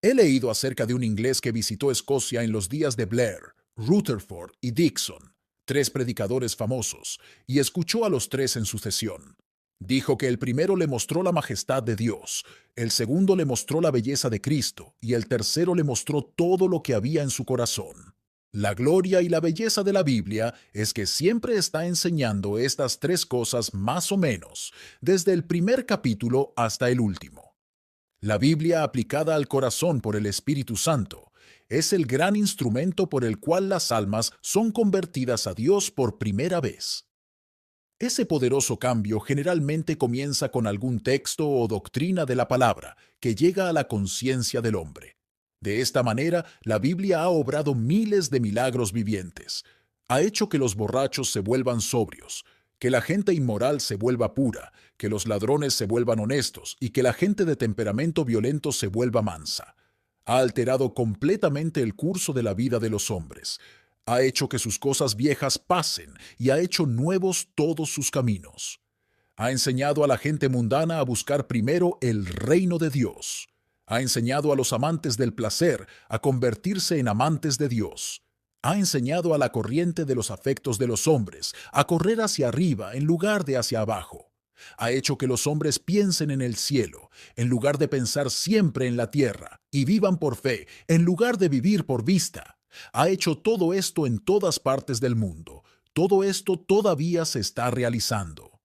He leído acerca de un inglés que visitó Escocia en los días de Blair, Rutherford y Dixon, 3 predicadores famosos, y escuchó a los 3 en sucesión. Dijo que el primero le mostró la majestad de Dios, el segundo le mostró la belleza de Cristo y el tercero le mostró todo lo que había en su corazón. La gloria y la belleza de la Biblia es que siempre está enseñando estas 3 cosas más o menos, desde el primer capítulo hasta el último. La Biblia aplicada al corazón por el Espíritu Santo Es el gran instrumento por el cual las almas son convertidas a Dios por primera vez. Ese poderoso cambio generalmente comienza con algún texto o doctrina de la palabra que llega a la conciencia del hombre. De esta manera, la Biblia ha obrado miles de milagros vivientes. Ha hecho que los borrachos se vuelvan sobrios, que la gente inmoral se vuelva pura, que los ladrones se vuelvan honestos y que la gente de temperamento violento se vuelva mansa. Ha alterado completamente el curso de la vida de los hombres. Ha hecho que sus cosas viejas pasen y ha hecho nuevos todos sus caminos. Ha enseñado a la gente mundana a buscar primero el reino de Dios. Ha enseñado a los amantes del placer a convertirse en amantes de Dios. Ha enseñado a la corriente de los afectos de los hombres a correr hacia arriba en lugar de hacia abajo. Ha hecho que los hombres piensen en el cielo, en lugar de pensar siempre en la tierra, y vivan por fe, en lugar de vivir por vista. Ha hecho todo esto en todas partes del mundo. Todo esto todavía se está realizando.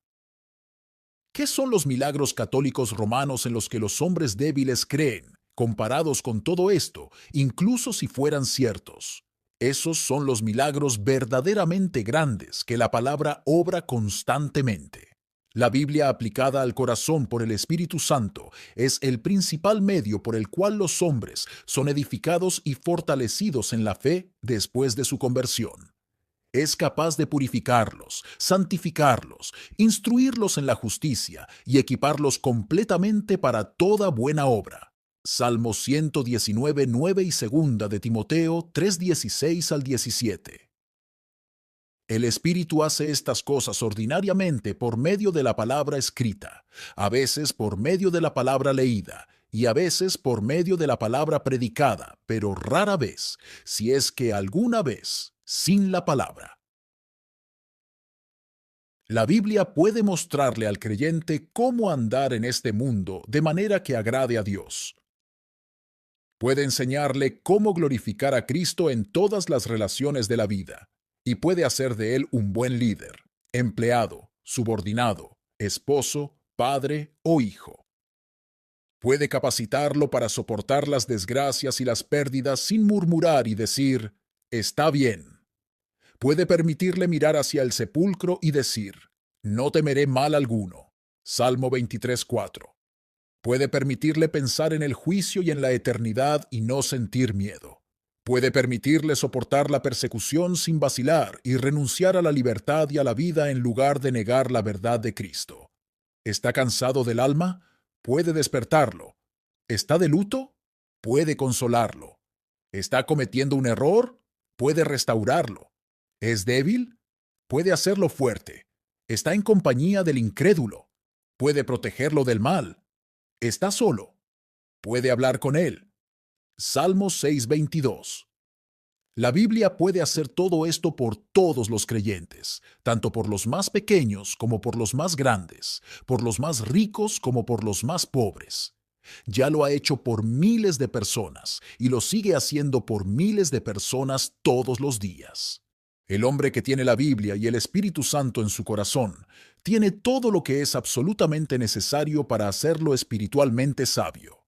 ¿Qué son los milagros católicos romanos en los que los hombres débiles creen, comparados con todo esto, incluso si fueran ciertos? Esos son los milagros verdaderamente grandes que la palabra obra constantemente. La Biblia aplicada al corazón por el Espíritu Santo es el principal medio por el cual los hombres son edificados y fortalecidos en la fe después de su conversión. Es capaz de purificarlos, santificarlos, instruirlos en la justicia y equiparlos completamente para toda buena obra. Salmo 119, 9 y 2 de Timoteo 3:16 al 17. El Espíritu hace estas cosas ordinariamente por medio de la palabra escrita, a veces por medio de la palabra leída, y a veces por medio de la palabra predicada, pero rara vez, si es que alguna vez, sin la palabra. La Biblia puede mostrarle al creyente cómo andar en este mundo de manera que agrade a Dios. Puede enseñarle cómo glorificar a Cristo en todas las relaciones de la vida, y puede hacer de él un buen líder, empleado, subordinado, esposo, padre o hijo. Puede capacitarlo para soportar las desgracias y las pérdidas sin murmurar y decir, está bien. Puede permitirle mirar hacia el sepulcro y decir, no temeré mal alguno. Salmo 23:4. Puede permitirle pensar en el juicio y en la eternidad y no sentir miedo. Puede permitirle soportar la persecución sin vacilar y renunciar a la libertad y a la vida en lugar de negar la verdad de Cristo. ¿Está cansado del alma? Puede despertarlo. ¿Está de luto? Puede consolarlo. ¿Está cometiendo un error? Puede restaurarlo. ¿Es débil? Puede hacerlo fuerte. ¿Está en compañía del incrédulo? Puede protegerlo del mal. ¿Está solo? Puede hablar con él. Salmo 6:22. La Biblia puede hacer todo esto por todos los creyentes, tanto por los más pequeños como por los más grandes, por los más ricos como por los más pobres. Ya lo ha hecho por miles de personas y lo sigue haciendo por miles de personas todos los días. El hombre que tiene la Biblia y el Espíritu Santo en su corazón tiene todo lo que es absolutamente necesario para hacerlo espiritualmente sabio.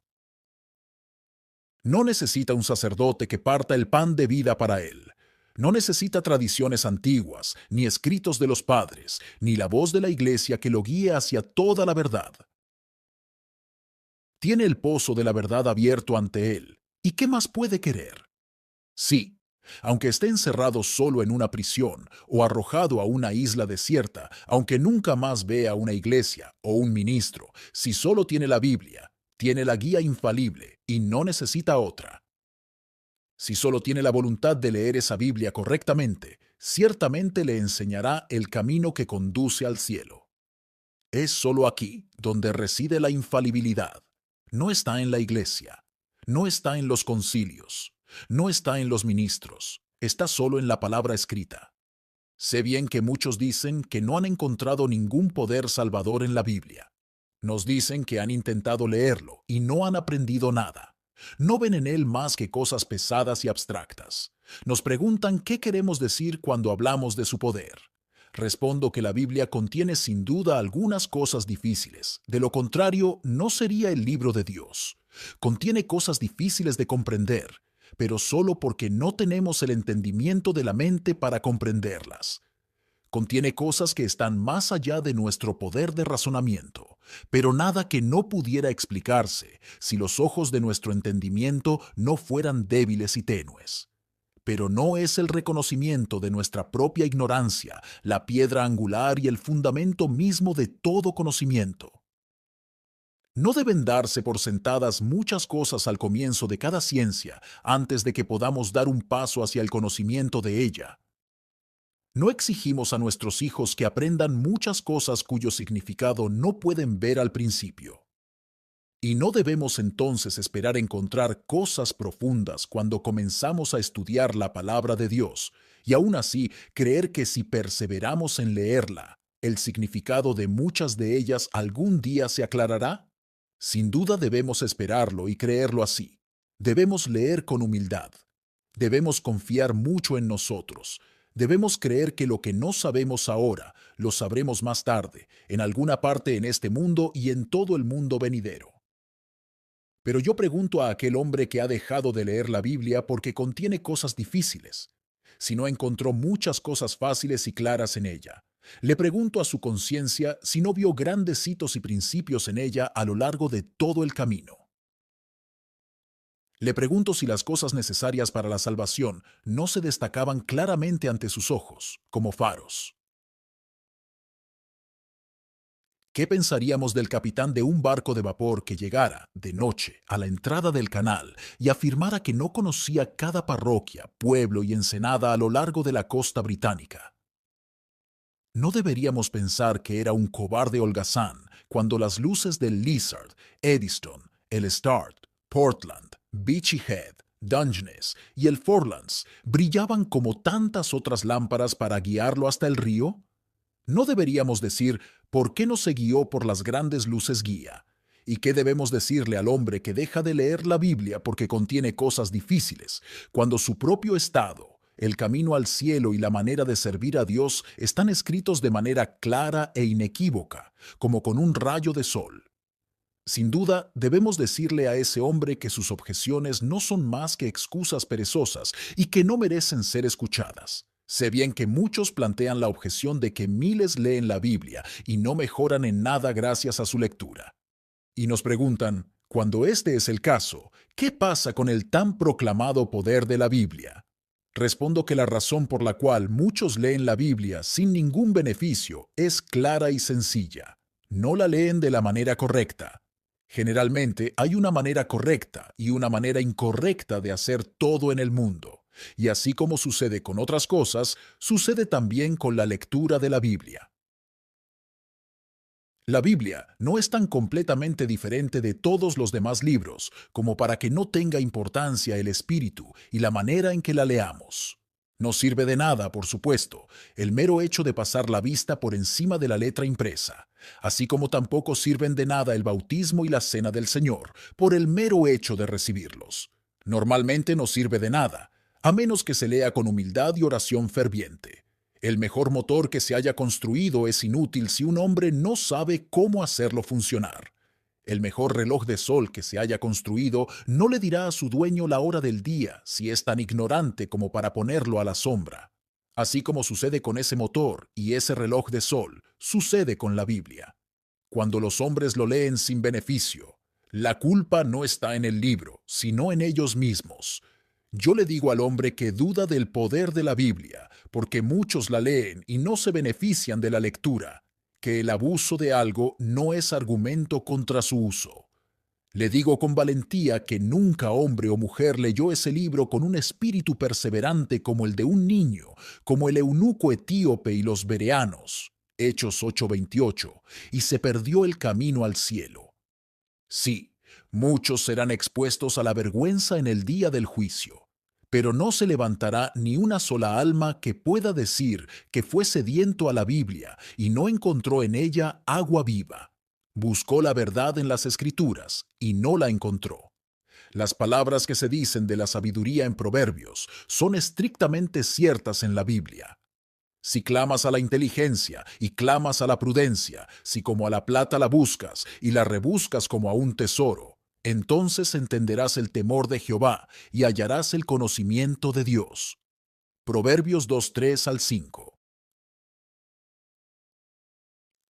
No necesita un sacerdote que parta el pan de vida para él. No necesita tradiciones antiguas, ni escritos de los padres, ni la voz de la iglesia que lo guíe hacia toda la verdad. Tiene el pozo de la verdad abierto ante él. ¿Y qué más puede querer? Sí, aunque esté encerrado solo en una prisión o arrojado a una isla desierta, aunque nunca más vea una iglesia o un ministro, si solo tiene la Biblia, tiene la guía infalible y no necesita otra. Si solo tiene la voluntad de leer esa Biblia correctamente, ciertamente le enseñará el camino que conduce al cielo. Es solo aquí donde reside la infalibilidad. No está en la iglesia, no está en los concilios, no está en los ministros, está solo en la palabra escrita. Sé bien que muchos dicen que no han encontrado ningún poder salvador en la Biblia. Nos dicen que han intentado leerlo y no han aprendido nada. No ven en él más que cosas pesadas y abstractas. Nos preguntan qué queremos decir cuando hablamos de su poder. Respondo que la Biblia contiene sin duda algunas cosas difíciles. De lo contrario, no sería el libro de Dios. Contiene cosas difíciles de comprender, pero solo porque no tenemos el entendimiento de la mente para comprenderlas. Contiene cosas que están más allá de nuestro poder de razonamiento, pero nada que no pudiera explicarse si los ojos de nuestro entendimiento no fueran débiles y tenues. Pero no es el reconocimiento de nuestra propia ignorancia la piedra angular y el fundamento mismo de todo conocimiento. No deben darse por sentadas muchas cosas al comienzo de cada ciencia antes de que podamos dar un paso hacia el conocimiento de ella. No exigimos a nuestros hijos que aprendan muchas cosas cuyo significado no pueden ver al principio. Y no debemos entonces esperar encontrar cosas profundas cuando comenzamos a estudiar la palabra de Dios, y aún así creer que si perseveramos en leerla, el significado de muchas de ellas algún día se aclarará. Sin duda debemos esperarlo y creerlo así. Debemos leer con humildad. Debemos confiar mucho en nosotros. Debemos creer que lo que no sabemos ahora, lo sabremos más tarde, en alguna parte en este mundo y en todo el mundo venidero. Pero yo pregunto a aquel hombre que ha dejado de leer la Biblia porque contiene cosas difíciles, si no encontró muchas cosas fáciles y claras en ella. Le pregunto a su conciencia si no vio grandes hitos y principios en ella a lo largo de todo el camino. Le pregunto si las cosas necesarias para la salvación no se destacaban claramente ante sus ojos, como faros. ¿Qué pensaríamos del capitán de un barco de vapor que llegara, de noche, a la entrada del canal y afirmara que no conocía cada parroquia, pueblo y ensenada a lo largo de la costa británica? No deberíamos pensar que era un cobarde holgazán cuando las luces del Lizard, Eddystone, el Start, Portland, Beachy Head, Dungeness y el Forelands brillaban como tantas otras lámparas para guiarlo hasta el río. No deberíamos decir por qué no se guió por las grandes luces guía. ¿Y qué debemos decirle al hombre que deja de leer la Biblia porque contiene cosas difíciles, cuando su propio estado, el camino al cielo y la manera de servir a Dios están escritos de manera clara e inequívoca, como con un rayo de sol? Sin duda, debemos decirle a ese hombre que sus objeciones no son más que excusas perezosas y que no merecen ser escuchadas. Sé bien que muchos plantean la objeción de que miles leen la Biblia y no mejoran en nada gracias a su lectura. Y nos preguntan, cuando este es el caso, ¿qué pasa con el tan proclamado poder de la Biblia? Respondo que la razón por la cual muchos leen la Biblia sin ningún beneficio es clara y sencilla. No la leen de la manera correcta. Generalmente hay una manera correcta y una manera incorrecta de hacer todo en el mundo. Y así como sucede con otras cosas, sucede también con la lectura de la Biblia. La Biblia no es tan completamente diferente de todos los demás libros como para que no tenga importancia el espíritu y la manera en que la leamos. No sirve de nada, por supuesto, el mero hecho de pasar la vista por encima de la letra impresa, así como tampoco sirven de nada el bautismo y la cena del Señor, por el mero hecho de recibirlos. Normalmente no sirve de nada, a menos que se lea con humildad y oración ferviente. El mejor motor que se haya construido es inútil si un hombre no sabe cómo hacerlo funcionar. El mejor reloj de sol que se haya construido no le dirá a su dueño la hora del día si es tan ignorante como para ponerlo a la sombra. Así como sucede con ese motor y ese reloj de sol, sucede con la Biblia. Cuando los hombres lo leen sin beneficio, la culpa no está en el libro, sino en ellos mismos. Yo le digo al hombre que duda del poder de la Biblia, porque muchos la leen y no se benefician de la lectura, que el abuso de algo no es argumento contra su uso. Le digo con valentía que nunca hombre o mujer leyó ese libro con un espíritu perseverante como el de un niño, como el eunuco etíope y los bereanos, Hechos 8:28, y se perdió el camino al cielo. Sí, muchos serán expuestos a la vergüenza en el día del juicio, pero no se levantará ni una sola alma que pueda decir que fue sediento a la Biblia y no encontró en ella agua viva. Buscó la verdad en las Escrituras y no la encontró. Las palabras que se dicen de la sabiduría en Proverbios son estrictamente ciertas en la Biblia. Si clamas a la inteligencia y clamas a la prudencia, si como a la plata la buscas y la rebuscas como a un tesoro, Entonces entenderás el temor de Jehová y hallarás el conocimiento de Dios. Proverbios 2:3 al 5.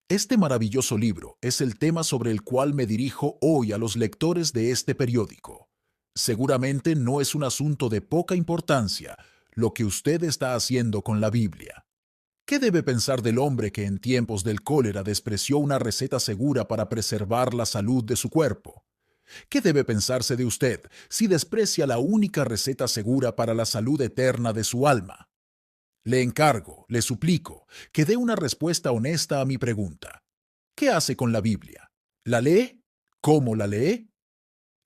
Este maravilloso libro es el tema sobre el cual me dirijo hoy a los lectores de este periódico. Seguramente no es un asunto de poca importancia lo que usted está haciendo con la Biblia. ¿Qué debe pensar del hombre que en tiempos del cólera despreció una receta segura para preservar la salud de su cuerpo? ¿Qué debe pensarse de usted si desprecia la única receta segura para la salud eterna de su alma? Le encargo, le suplico, que dé una respuesta honesta a mi pregunta. ¿Qué hace con la Biblia? ¿La lee? ¿Cómo la lee?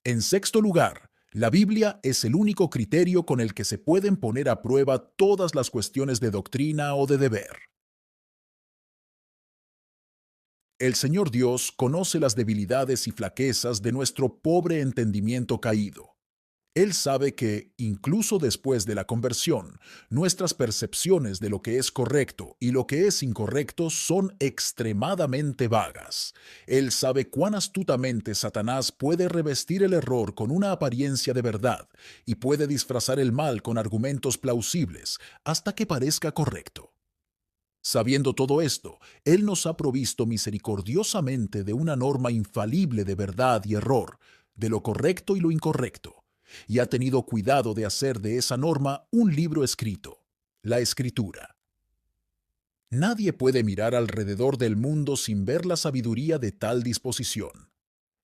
En sexto lugar, la Biblia es el único criterio con el que se pueden poner a prueba todas las cuestiones de doctrina o de deber. El Señor Dios conoce las debilidades y flaquezas de nuestro pobre entendimiento caído. Él sabe que, incluso después de la conversión, nuestras percepciones de lo que es correcto y lo que es incorrecto son extremadamente vagas. Él sabe cuán astutamente Satanás puede revestir el error con una apariencia de verdad y puede disfrazar el mal con argumentos plausibles hasta que parezca correcto. Sabiendo todo esto, Él nos ha provisto misericordiosamente de una norma infalible de verdad y error, de lo correcto y lo incorrecto, y ha tenido cuidado de hacer de esa norma un libro escrito, la Escritura. Nadie puede mirar alrededor del mundo sin ver la sabiduría de tal disposición.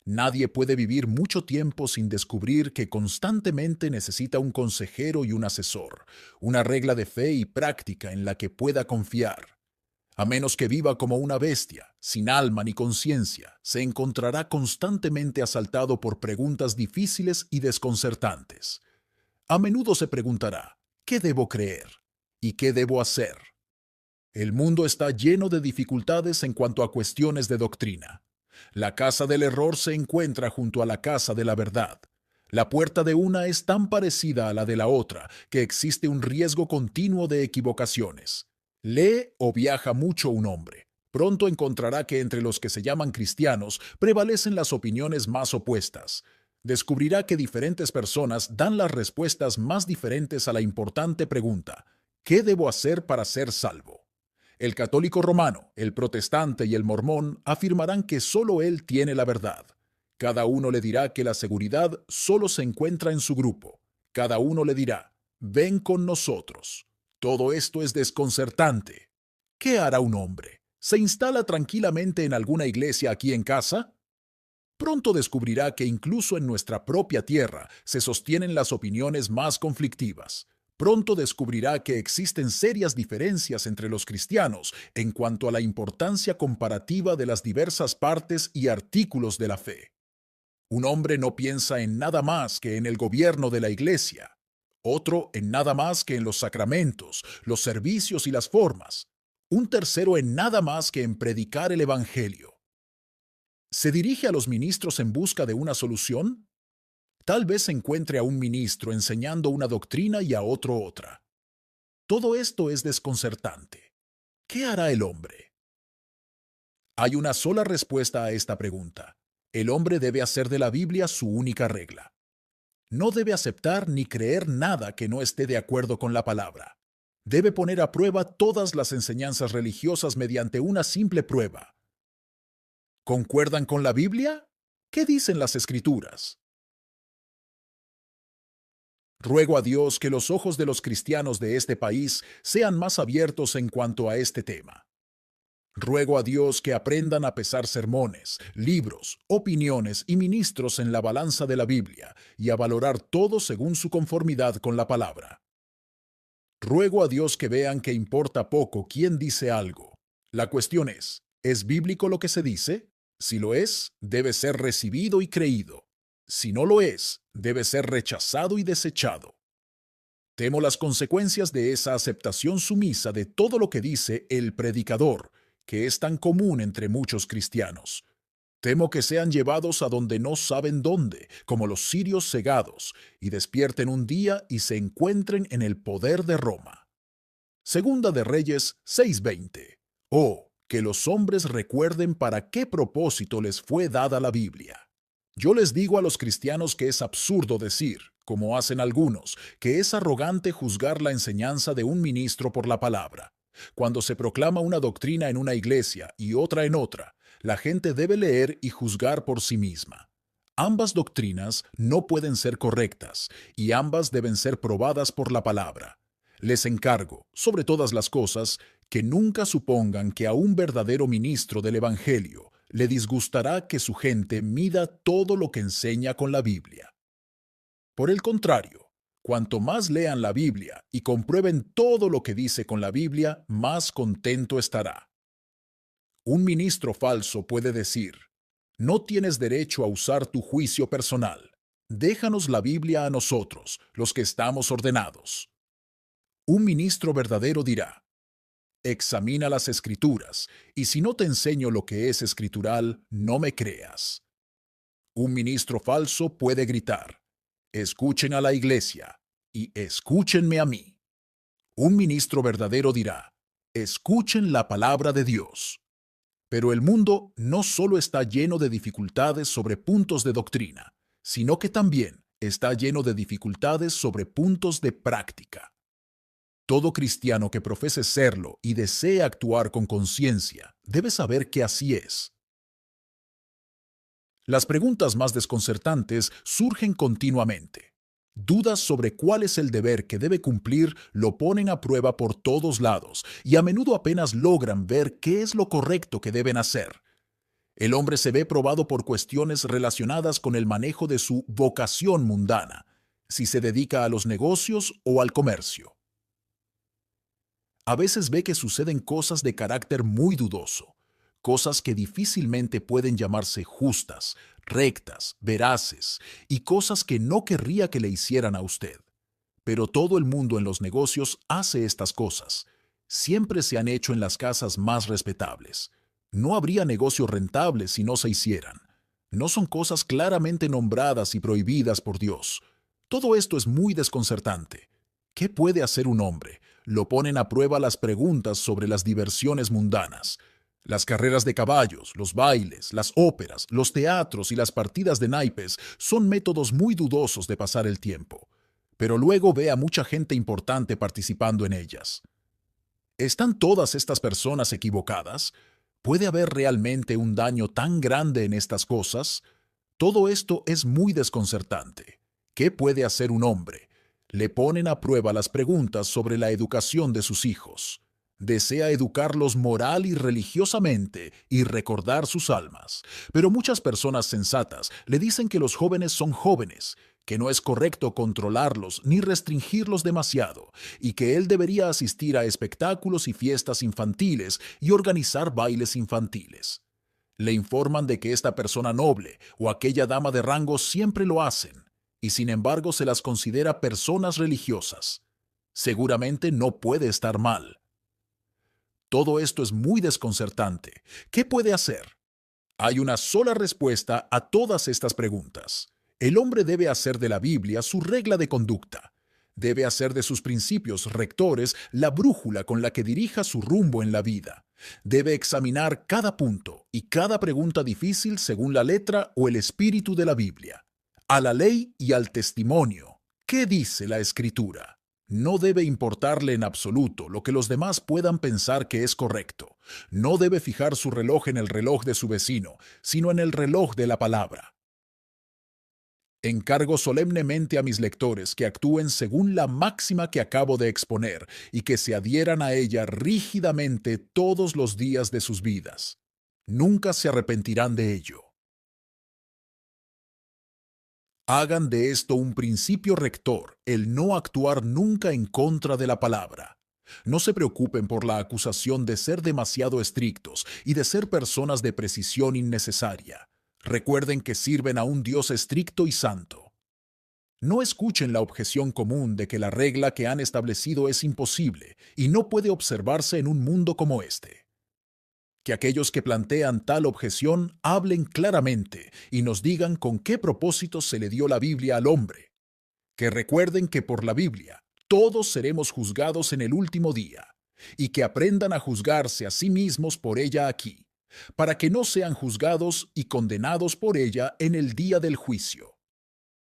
Nadie puede vivir mucho tiempo sin descubrir que constantemente necesita un consejero y un asesor, una regla de fe y práctica en la que pueda confiar. A menos que viva como una bestia, sin alma ni conciencia, se encontrará constantemente asaltado por preguntas difíciles y desconcertantes. A menudo se preguntará, ¿qué debo creer? ¿Y qué debo hacer? El mundo está lleno de dificultades en cuanto a cuestiones de doctrina. La casa del error se encuentra junto a la casa de la verdad. La puerta de una es tan parecida a la de la otra que existe un riesgo continuo de equivocaciones. Lee o viaja mucho un hombre. Pronto encontrará que entre los que se llaman cristianos prevalecen las opiniones más opuestas. Descubrirá que diferentes personas dan las respuestas más diferentes a la importante pregunta: ¿qué debo hacer para ser salvo? El católico romano, el protestante y el mormón afirmarán que solo él tiene la verdad. Cada uno le dirá que la seguridad solo se encuentra en su grupo. Cada uno le dirá, ven con nosotros. Todo esto es desconcertante. ¿Qué hará un hombre? ¿Se instala tranquilamente en alguna iglesia aquí en casa? Pronto descubrirá que incluso en nuestra propia tierra se sostienen las opiniones más conflictivas. Pronto descubrirá que existen serias diferencias entre los cristianos en cuanto a la importancia comparativa de las diversas partes y artículos de la fe. Un hombre no piensa en nada más que en el gobierno de la iglesia, otro en nada más que en los sacramentos, los servicios y las formas, un tercero en nada más que en predicar el evangelio. ¿Se dirige a los ministros en busca de una solución? Tal vez encuentre a un ministro enseñando una doctrina y a otro otra. Todo esto es desconcertante. ¿Qué hará el hombre? Hay una sola respuesta a esta pregunta. El hombre debe hacer de la Biblia su única regla. No debe aceptar ni creer nada que no esté de acuerdo con la palabra. Debe poner a prueba todas las enseñanzas religiosas mediante una simple prueba. ¿Concuerdan con la Biblia? ¿Qué dicen las Escrituras? Ruego a Dios que los ojos de los cristianos de este país sean más abiertos en cuanto a este tema. Ruego a Dios que aprendan a pesar sermones, libros, opiniones y ministros en la balanza de la Biblia y a valorar todo según su conformidad con la palabra. Ruego a Dios que vean que importa poco quién dice algo. La cuestión ¿es bíblico lo que se dice? Si lo es, debe ser recibido y creído. Si no lo es, debe ser rechazado y desechado. Temo las consecuencias de esa aceptación sumisa de todo lo que dice el predicador, que es tan común entre muchos cristianos. Temo que sean llevados a donde no saben dónde, como los cirios cegados, y despierten un día y se encuentren en el poder de Roma. Segunda de Reyes 6:20. Oh, que los hombres recuerden para qué propósito les fue dada la Biblia. Yo les digo a los cristianos que es absurdo decir, como hacen algunos, que es arrogante juzgar la enseñanza de un ministro por la palabra. Cuando se proclama una doctrina en una iglesia y otra en otra, la gente debe leer y juzgar por sí misma. Ambas doctrinas no pueden ser correctas y ambas deben ser probadas por la palabra. Les encargo, sobre todas las cosas, que nunca supongan que a un verdadero ministro del Evangelio le disgustará que su gente mida todo lo que enseña con la Biblia. Por el contrario, cuanto más lean la Biblia y comprueben todo lo que dice con la Biblia, más contento estará. Un ministro falso puede decir, no tienes derecho a usar tu juicio personal. Déjanos la Biblia a nosotros, los que estamos ordenados. Un ministro verdadero dirá, examina las escrituras, y si no te enseño lo que es escritural, no me creas. Un ministro falso puede gritar, escuchen a la iglesia, y escúchenme a mí. Un ministro verdadero dirá, escuchen la palabra de Dios. Pero el mundo no solo está lleno de dificultades sobre puntos de doctrina, sino que también está lleno de dificultades sobre puntos de práctica. Todo cristiano que profese serlo y desee actuar con conciencia debe saber que así es. Las preguntas más desconcertantes surgen continuamente. Dudas sobre cuál es el deber que debe cumplir lo ponen a prueba por todos lados y a menudo apenas logran ver qué es lo correcto que deben hacer. El hombre se ve probado por cuestiones relacionadas con el manejo de su vocación mundana, si se dedica a los negocios o al comercio. A veces ve que suceden cosas de carácter muy dudoso, cosas que difícilmente pueden llamarse justas, rectas, veraces, y cosas que no querría que le hicieran a usted. Pero todo el mundo en los negocios hace estas cosas. Siempre se han hecho en las casas más respetables. No habría negocios rentables si no se hicieran. No son cosas claramente nombradas y prohibidas por Dios. Todo esto es muy desconcertante. ¿Qué puede hacer un hombre? Lo ponen a prueba las preguntas sobre las diversiones mundanas. Las carreras de caballos, los bailes, las óperas, los teatros y las partidas de naipes son métodos muy dudosos de pasar el tiempo. Pero luego ve a mucha gente importante participando en ellas. ¿Están todas estas personas equivocadas? ¿Puede haber realmente un daño tan grande en estas cosas? Todo esto es muy desconcertante. ¿Qué puede hacer un hombre? Le ponen a prueba las preguntas sobre la educación de sus hijos. Desea educarlos moral y religiosamente y recordar sus almas. Pero muchas personas sensatas le dicen que los jóvenes son jóvenes, que no es correcto controlarlos ni restringirlos demasiado, y que él debería asistir a espectáculos y fiestas infantiles y organizar bailes infantiles. Le informan de que esta persona noble o aquella dama de rango siempre lo hacen, y sin embargo se las considera personas religiosas. Seguramente no puede estar mal. Todo esto es muy desconcertante. ¿Qué puede hacer? Hay una sola respuesta a todas estas preguntas. El hombre debe hacer de la Biblia su regla de conducta. Debe hacer de sus principios rectores la brújula con la que dirija su rumbo en la vida. Debe examinar cada punto y cada pregunta difícil según la letra o el espíritu de la Biblia. A la ley y al testimonio. ¿Qué dice la Escritura? No debe importarle en absoluto lo que los demás puedan pensar que es correcto. No debe fijar su reloj en el reloj de su vecino, sino en el reloj de la palabra. Encargo solemnemente a mis lectores que actúen según la máxima que acabo de exponer y que se adhieran a ella rígidamente todos los días de sus vidas. Nunca se arrepentirán de ello. Hagan de esto un principio rector, el no actuar nunca en contra de la palabra. No se preocupen por la acusación de ser demasiado estrictos y de ser personas de precisión innecesaria. Recuerden que sirven a un Dios estricto y santo. No escuchen la objeción común de que la regla que han establecido es imposible y no puede observarse en un mundo como este. Que aquellos que plantean tal objeción hablen claramente y nos digan con qué propósito se le dio la Biblia al hombre. Que recuerden que por la Biblia todos seremos juzgados en el último día, y que aprendan a juzgarse a sí mismos por ella aquí. para que no sean juzgados y condenados por ella en el día del juicio.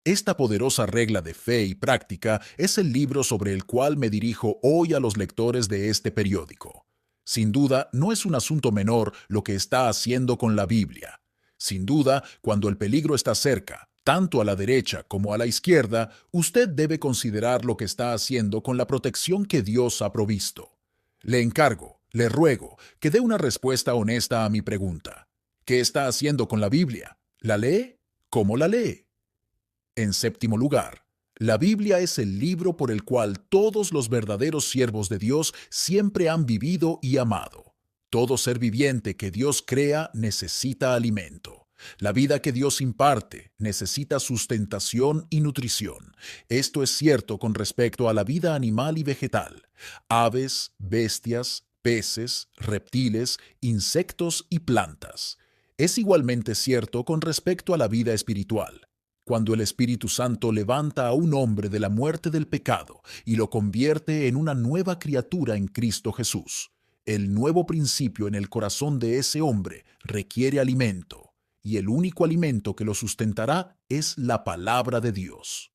Esta poderosa regla de fe y práctica es el libro sobre el cual me dirijo hoy a los lectores de este periódico. Sin duda, no es un asunto menor lo que está haciendo con la Biblia. Sin duda, cuando el peligro está cerca, tanto a la derecha como a la izquierda, usted debe considerar lo que está haciendo con la protección que Dios ha provisto. Le encargo, le ruego, que dé una respuesta honesta a mi pregunta. ¿Qué está haciendo con la Biblia? ¿La lee? ¿Cómo la lee? En séptimo lugar, la Biblia es el libro por el cual todos los verdaderos siervos de Dios siempre han vivido y amado. Todo ser viviente que Dios crea necesita alimento. La vida que Dios imparte necesita sustentación y nutrición. Esto es cierto con respecto a la vida animal y vegetal. Aves, bestias, peces, reptiles, insectos y plantas. Es igualmente cierto con respecto a la vida espiritual. Cuando el Espíritu Santo levanta a un hombre de la muerte del pecado y lo convierte en una nueva criatura en Cristo Jesús, el nuevo principio en el corazón de ese hombre requiere alimento, y el único alimento que lo sustentará es la palabra de Dios.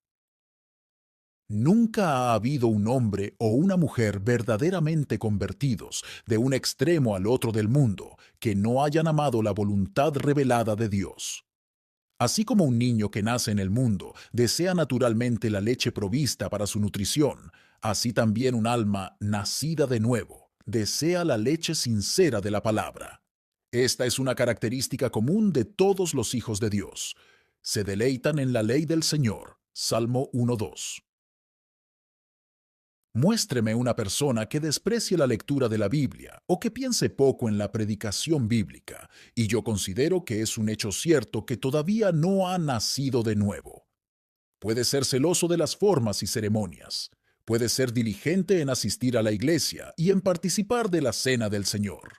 Nunca ha habido un hombre o una mujer verdaderamente convertidos de un extremo al otro del mundo que no hayan amado la voluntad revelada de Dios. Así como un niño que nace en el mundo desea naturalmente la leche provista para su nutrición, así también un alma nacida de nuevo desea la leche sincera de la palabra. Esta es una característica común de todos los hijos de Dios. Se deleitan en la ley del Señor. Salmo 1:2. Muéstreme una persona que desprecie la lectura de la Biblia o que piense poco en la predicación bíblica, y yo considero que es un hecho cierto que todavía no ha nacido de nuevo. Puede ser celoso de las formas y ceremonias. Puede ser diligente en asistir a la iglesia y en participar de la cena del Señor.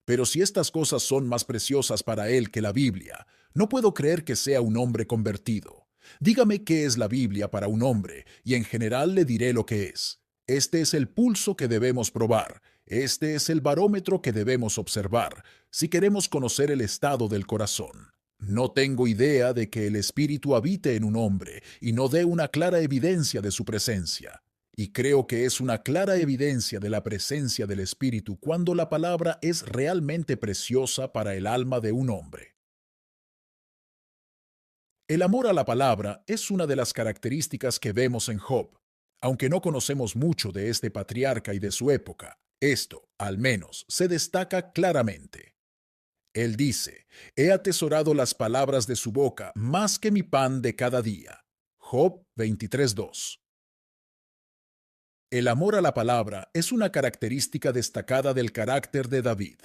Pero si estas cosas son más preciosas para él que la Biblia, no puedo creer que sea un hombre convertido. Dígame qué es la Biblia para un hombre, y en general le diré lo que es. Este es el pulso que debemos probar. Este es el barómetro que debemos observar, si queremos conocer el estado del corazón. No tengo idea de que el Espíritu habite en un hombre y no dé una clara evidencia de su presencia. Y creo que es una clara evidencia de la presencia del Espíritu cuando la palabra es realmente preciosa para el alma de un hombre. El amor a la palabra es una de las características que vemos en Job. Aunque no conocemos mucho de este patriarca y de su época, esto, al menos, se destaca claramente. Él dice, he atesorado las palabras de su boca más que mi pan de cada día. Job 23:2. El amor a la palabra es una característica destacada del carácter de David.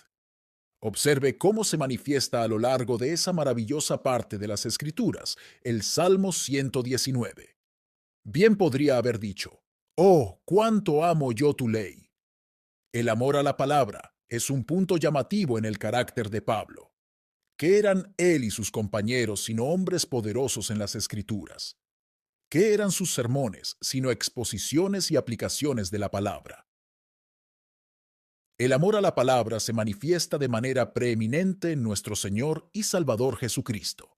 Observe cómo se manifiesta a lo largo de esa maravillosa parte de las Escrituras, el Salmo 119. Bien podría haber dicho, «Oh, cuánto amo yo tu ley». El amor a la palabra es un punto llamativo en el carácter de Pablo. ¿Qué eran él y sus compañeros sino hombres poderosos en las Escrituras? ¿Qué eran sus sermones sino exposiciones y aplicaciones de la palabra? El amor a la palabra se manifiesta de manera preeminente en nuestro Señor y Salvador Jesucristo.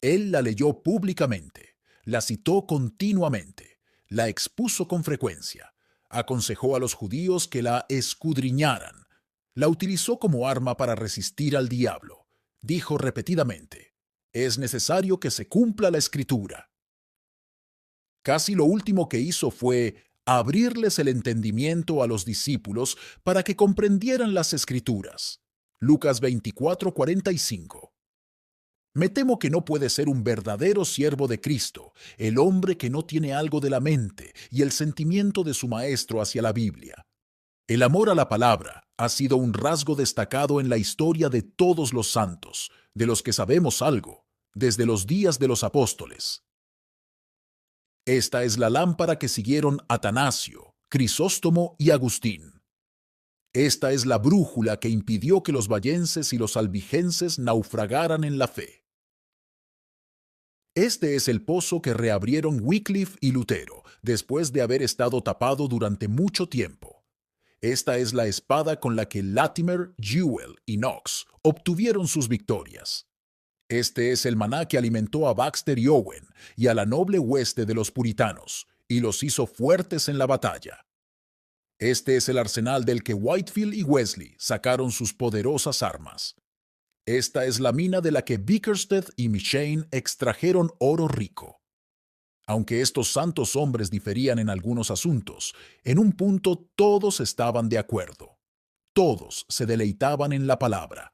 Él la leyó públicamente, la citó continuamente, la expuso con frecuencia, aconsejó a los judíos que la escudriñaran, la utilizó como arma para resistir al diablo. Dijo repetidamente, es necesario que se cumpla la Escritura. Casi lo último que hizo fue abrirles el entendimiento a los discípulos para que comprendieran las Escrituras. Lucas 24:45. Me temo que no puede ser un verdadero siervo de Cristo, el hombre que no tiene algo de la mente y el sentimiento de su maestro hacia la Biblia. El amor a la palabra ha sido un rasgo destacado en la historia de todos los santos, de los que sabemos algo, desde los días de los apóstoles. Esta es la lámpara que siguieron Atanasio, Crisóstomo y Agustín. Esta es la brújula que impidió que los vallenses y los albigenses naufragaran en la fe. Este es el pozo que reabrieron Wycliffe y Lutero, después de haber estado tapado durante mucho tiempo. Esta es la espada con la que Latimer, Jewell y Knox obtuvieron sus victorias. Este es el maná que alimentó a Baxter y Owen y a la noble hueste de los puritanos, y los hizo fuertes en la batalla. Este es el arsenal del que Whitefield y Wesley sacaron sus poderosas armas. Esta es la mina de la que Bickersteth y M'Cheyne extrajeron oro rico. Aunque estos santos hombres diferían en algunos asuntos, en un punto todos estaban de acuerdo. Todos se deleitaban en la palabra.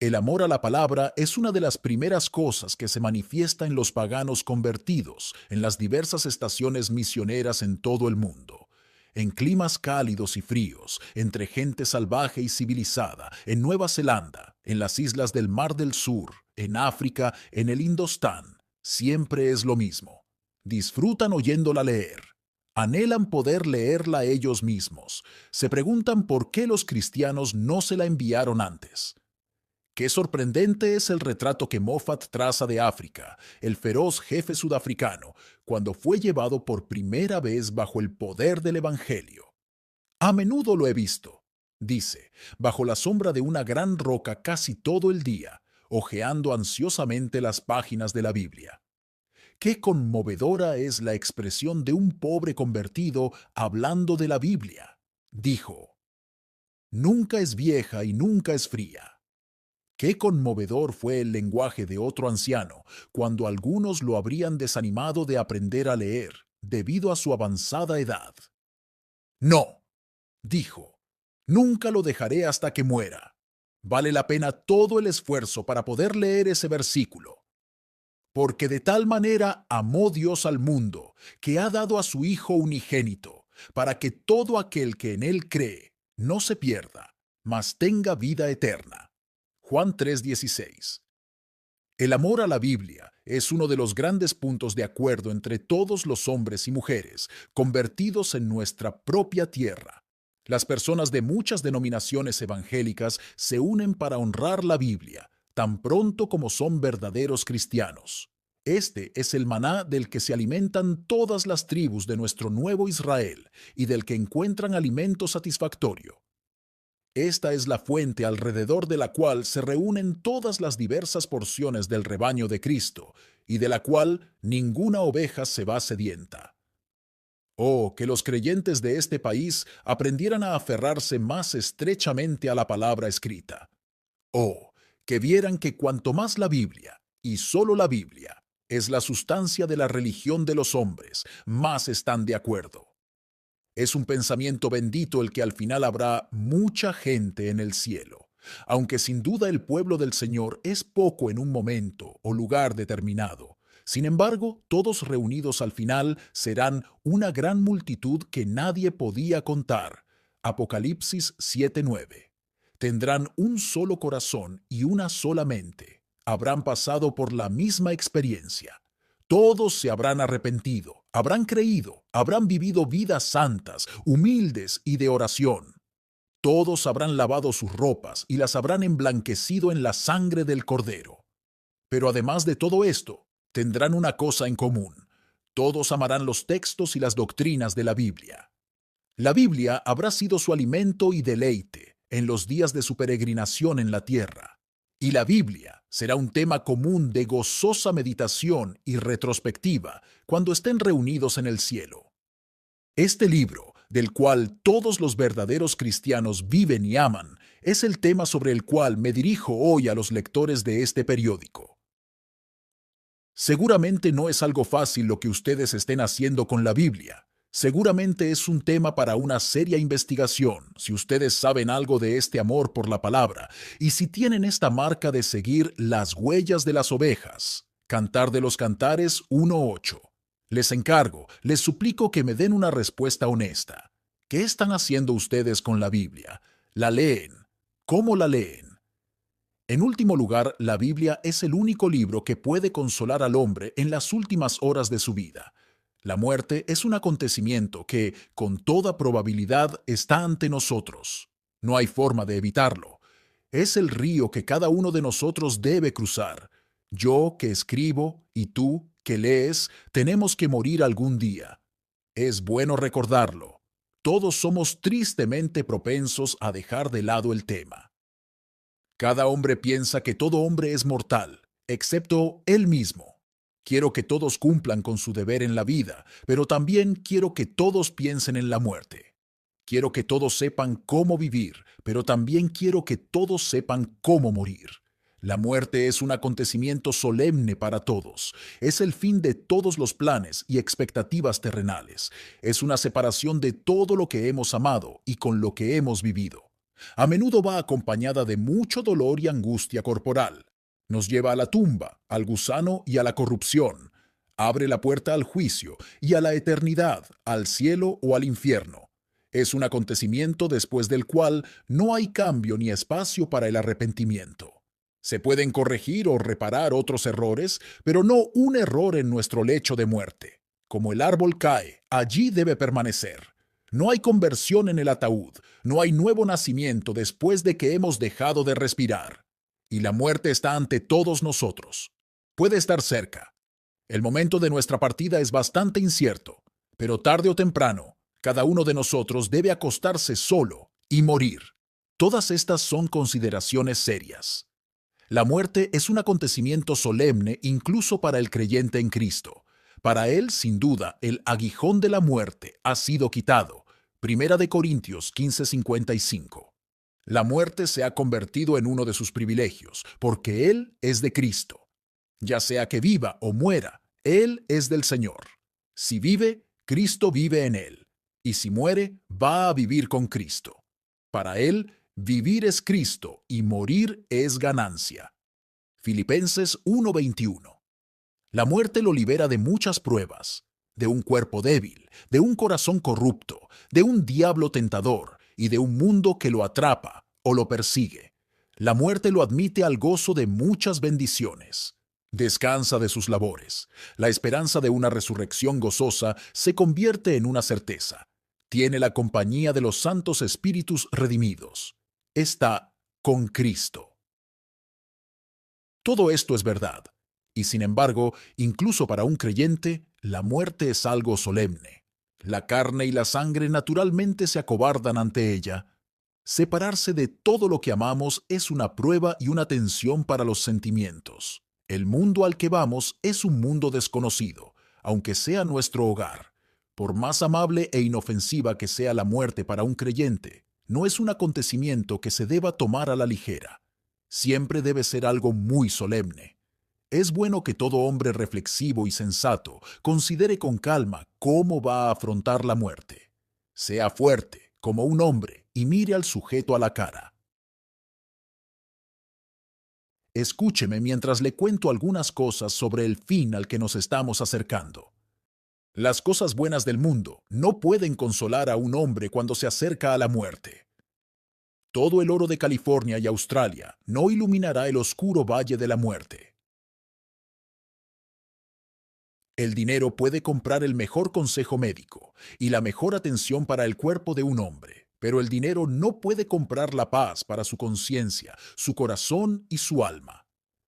El amor a la palabra es una de las primeras cosas que se manifiesta en los paganos convertidos en las diversas estaciones misioneras en todo el mundo. En climas cálidos y fríos, entre gente salvaje y civilizada, en Nueva Zelanda, en las islas del Mar del Sur, en África, en el Indostán, siempre es lo mismo. Disfrutan oyéndola leer. Anhelan poder leerla ellos mismos. Se preguntan por qué los cristianos no se la enviaron antes. Qué sorprendente es el retrato que Moffat traza de África, el feroz jefe sudafricano, cuando fue llevado por primera vez bajo el poder del Evangelio. A menudo lo he visto, dice, bajo la sombra de una gran roca casi todo el día, hojeando ansiosamente las páginas de la Biblia. Qué conmovedora es la expresión de un pobre convertido hablando de la Biblia. Dijo, nunca es vieja y nunca es fría. Qué conmovedor fue el lenguaje de otro anciano, cuando algunos lo habrían desanimado de aprender a leer, debido a su avanzada edad. No, dijo, nunca lo dejaré hasta que muera. Vale la pena todo el esfuerzo para poder leer ese versículo. Porque de tal manera amó Dios al mundo, que ha dado a su Hijo unigénito, para que todo aquel que en él cree no se pierda, mas tenga vida eterna. Juan 3:16. El amor a la Biblia es uno de los grandes puntos de acuerdo entre todos los hombres y mujeres convertidos en nuestra propia tierra. Las personas de muchas denominaciones evangélicas se unen para honrar la Biblia, tan pronto como son verdaderos cristianos. Este es el maná del que se alimentan todas las tribus de nuestro nuevo Israel y del que encuentran alimento satisfactorio. Esta es la fuente alrededor de la cual se reúnen todas las diversas porciones del rebaño de Cristo, y de la cual ninguna oveja se va sedienta. Oh, que los creyentes de este país aprendieran a aferrarse más estrechamente a la palabra escrita. Oh, que vieran que cuanto más la Biblia, y solo la Biblia, es la sustancia de la religión de los hombres, más están de acuerdo. Es un pensamiento bendito el que al final habrá mucha gente en el cielo, aunque sin duda el pueblo del Señor es poco en un momento o lugar determinado. Sin embargo, todos reunidos al final serán una gran multitud que nadie podía contar. Apocalipsis 7:9. Tendrán un solo corazón y una sola mente. Habrán pasado por la misma experiencia. Todos se habrán arrepentido, habrán creído, habrán vivido vidas santas, humildes y de oración. Todos habrán lavado sus ropas y las habrán emblanquecido en la sangre del Cordero. Pero además de todo esto, tendrán una cosa en común. Todos amarán los textos y las doctrinas de la Biblia. La Biblia habrá sido su alimento y deleite en los días de su peregrinación en la tierra. Y la Biblia será un tema común de gozosa meditación y retrospectiva cuando estén reunidos en el cielo. Este libro, del cual todos los verdaderos cristianos viven y aman, es el tema sobre el cual me dirijo hoy a los lectores de este periódico. Seguramente no es algo fácil lo que ustedes estén haciendo con la Biblia. Seguramente es un tema para una seria investigación, si ustedes saben algo de este amor por la palabra, y si tienen esta marca de seguir las huellas de las ovejas. Cantar de los Cantares 1:8. Les encargo, les suplico que me den una respuesta honesta. ¿Qué están haciendo ustedes con la Biblia? ¿La leen? ¿Cómo la leen? En último lugar, la Biblia es el único libro que puede consolar al hombre en las últimas horas de su vida. La muerte es un acontecimiento que, con toda probabilidad, está ante nosotros. No hay forma de evitarlo. Es el río que cada uno de nosotros debe cruzar. Yo que escribo y tú que lees, tenemos que morir algún día. Es bueno recordarlo. todos somos tristemente propensos a dejar de lado el tema. Cada hombre piensa que todo hombre es mortal, excepto él mismo. Quiero que todos cumplan con su deber en la vida, pero también quiero que todos piensen en la muerte. Quiero que todos sepan cómo vivir, pero también quiero que todos sepan cómo morir. La muerte es un acontecimiento solemne para todos. Es el fin de todos los planes y expectativas terrenales. Es una separación de todo lo que hemos amado y con lo que hemos vivido. A menudo va acompañada de mucho dolor y angustia corporal. Nos lleva a la tumba, al gusano y a la corrupción. Abre la puerta al juicio y a la eternidad, al cielo o al infierno. Es un acontecimiento después del cual no hay cambio ni espacio para el arrepentimiento. Se pueden corregir o reparar otros errores, pero no un error en nuestro lecho de muerte. Como el árbol cae, allí debe permanecer. No hay conversión en el ataúd, no hay nuevo nacimiento después de que hemos dejado de respirar. Y la muerte está ante todos nosotros. Puede estar cerca. El momento de nuestra partida es bastante incierto, pero tarde o temprano, cada uno de nosotros debe acostarse solo y morir. Todas estas son consideraciones serias. La muerte es un acontecimiento solemne incluso para el creyente en Cristo. Para él, sin duda, el aguijón de la muerte ha sido quitado. Primera de Corintios 15:55. La muerte se ha convertido en uno de sus privilegios, porque él es de Cristo. Ya sea que viva o muera, él es del Señor. Si vive, Cristo vive en él. Y si muere, va a vivir con Cristo. Para él, vivir es Cristo y morir es ganancia. Filipenses 1:21. La muerte lo libera de muchas pruebas, de un cuerpo débil, de un corazón corrupto, de un diablo tentador y de un mundo que lo atrapa o lo persigue. La muerte lo admite al gozo de muchas bendiciones. Descansa de sus labores. La esperanza de una resurrección gozosa se convierte en una certeza. Tiene la compañía de los santos espíritus redimidos. Está con Cristo. Todo esto es verdad. Y sin embargo, incluso para un creyente, la muerte es algo solemne. La carne y la sangre naturalmente se acobardan ante ella. Separarse de todo lo que amamos es una prueba y una tensión para los sentimientos. El mundo al que vamos es un mundo desconocido, aunque sea nuestro hogar. Por más amable e inofensiva que sea la muerte para un creyente, no es un acontecimiento que se deba tomar a la ligera. Siempre debe ser algo muy solemne. Es bueno que todo hombre reflexivo y sensato considere con calma cómo va a afrontar la muerte. Sea fuerte, como un hombre, y mire al sujeto a la cara. Escúcheme mientras le cuento algunas cosas sobre el fin al que nos estamos acercando. Las cosas buenas del mundo no pueden consolar a un hombre cuando se acerca a la muerte. Todo el oro de California y Australia no iluminará el oscuro valle de la muerte. El dinero puede comprar el mejor consejo médico y la mejor atención para el cuerpo de un hombre, pero el dinero no puede comprar la paz para su conciencia, su corazón y su alma.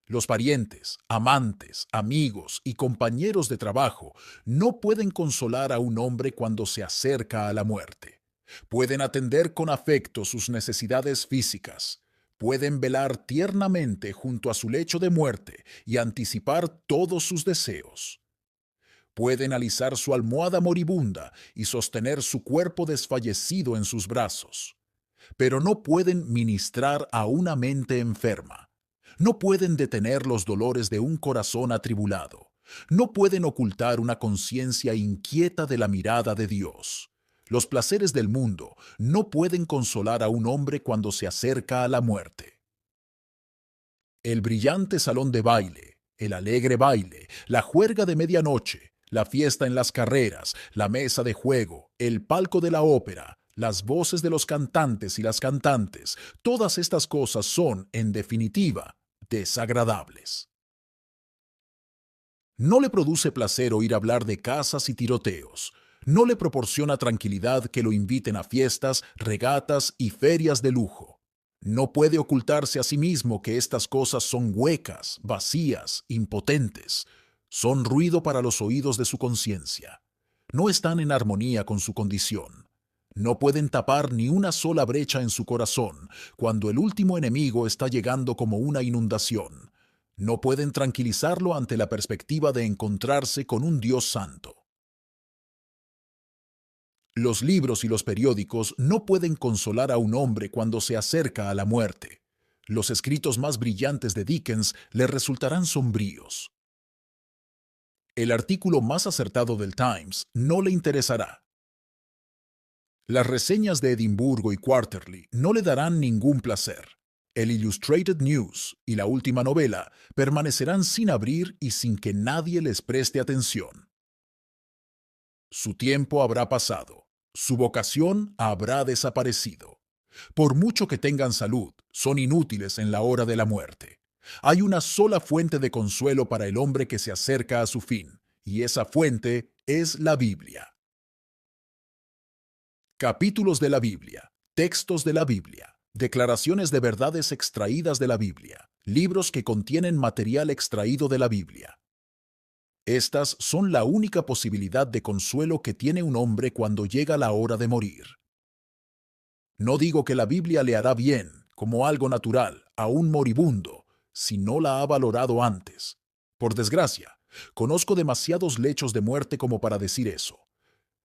Los parientes, amantes, amigos y compañeros de trabajo no pueden consolar a un hombre cuando se acerca a la muerte. Pueden atender con afecto sus necesidades físicas. Pueden velar tiernamente junto a su lecho de muerte y anticipar todos sus deseos. Pueden alisar su almohada moribunda y sostener su cuerpo desfallecido en sus brazos. Pero no pueden ministrar a una mente enferma. No pueden detener los dolores de un corazón atribulado. No pueden ocultar una conciencia inquieta de la mirada de Dios. Los placeres del mundo no pueden consolar a un hombre cuando se acerca a la muerte. El brillante salón de baile, el alegre baile, la juerga de medianoche, la fiesta en las carreras, la mesa de juego, el palco de la ópera, las voces de los cantantes y las cantantes, todas estas cosas son, en definitiva, desagradables. No le produce placer oír hablar de casas y tiroteos. No le proporciona tranquilidad que lo inviten a fiestas, regatas y ferias de lujo. No puede ocultarse a sí mismo que estas cosas son huecas, vacías, impotentes. Son ruido para los oídos de su conciencia. No están en armonía con su condición. No pueden tapar ni una sola brecha en su corazón cuando el último enemigo está llegando como una inundación. No pueden tranquilizarlo ante la perspectiva de encontrarse con un Dios santo. Los libros y los periódicos no pueden consolar a un hombre cuando se acerca a la muerte. Los escritos más brillantes de Dickens le resultarán sombríos. El artículo más acertado del Times no le interesará. Las reseñas de Edimburgo y Quarterly no le darán ningún placer. El Illustrated News y la última novela permanecerán sin abrir y sin que nadie les preste atención. Su tiempo habrá pasado. Su vocación habrá desaparecido. Por mucho que tengan salud, son inútiles en la hora de la muerte. Hay una sola fuente de consuelo para el hombre que se acerca a su fin, y esa fuente es la Biblia. Capítulos de la Biblia, textos de la Biblia, declaraciones de verdades extraídas de la Biblia, libros que contienen material extraído de la Biblia. Estas son la única posibilidad de consuelo que tiene un hombre cuando llega la hora de morir. No digo que la Biblia le hará bien, como algo natural, a un moribundo, si no la ha valorado antes. Por desgracia, conozco demasiados lechos de muerte como para decir eso.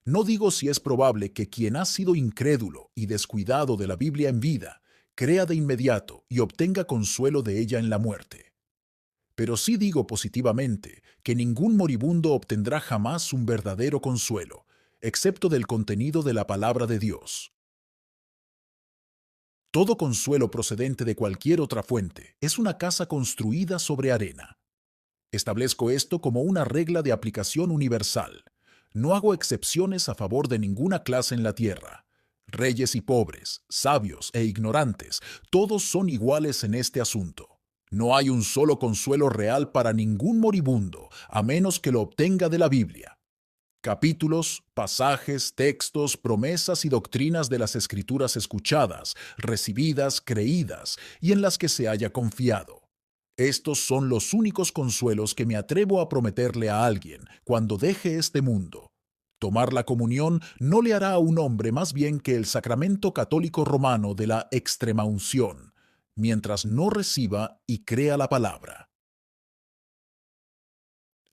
No digo si es probable que quien ha sido incrédulo y descuidado de la Biblia en vida, crea de inmediato y obtenga consuelo de ella en la muerte. Pero sí digo positivamente que ningún moribundo obtendrá jamás un verdadero consuelo, excepto del contenido de la palabra de Dios. Todo consuelo procedente de cualquier otra fuente es una casa construida sobre arena. Establezco esto como una regla de aplicación universal. No hago excepciones a favor de ninguna clase en la tierra. Reyes y pobres, sabios e ignorantes, todos son iguales en este asunto. No hay un solo consuelo real para ningún moribundo, a menos que lo obtenga de la Biblia. Capítulos, pasajes, textos, promesas y doctrinas de las Escrituras escuchadas, recibidas, creídas y en las que se haya confiado. Estos son los únicos consuelos que me atrevo a prometerle a alguien cuando deje este mundo. Tomar la comunión no le hará a un hombre más bien que el sacramento católico romano de la extremaunción, mientras no reciba y crea la palabra.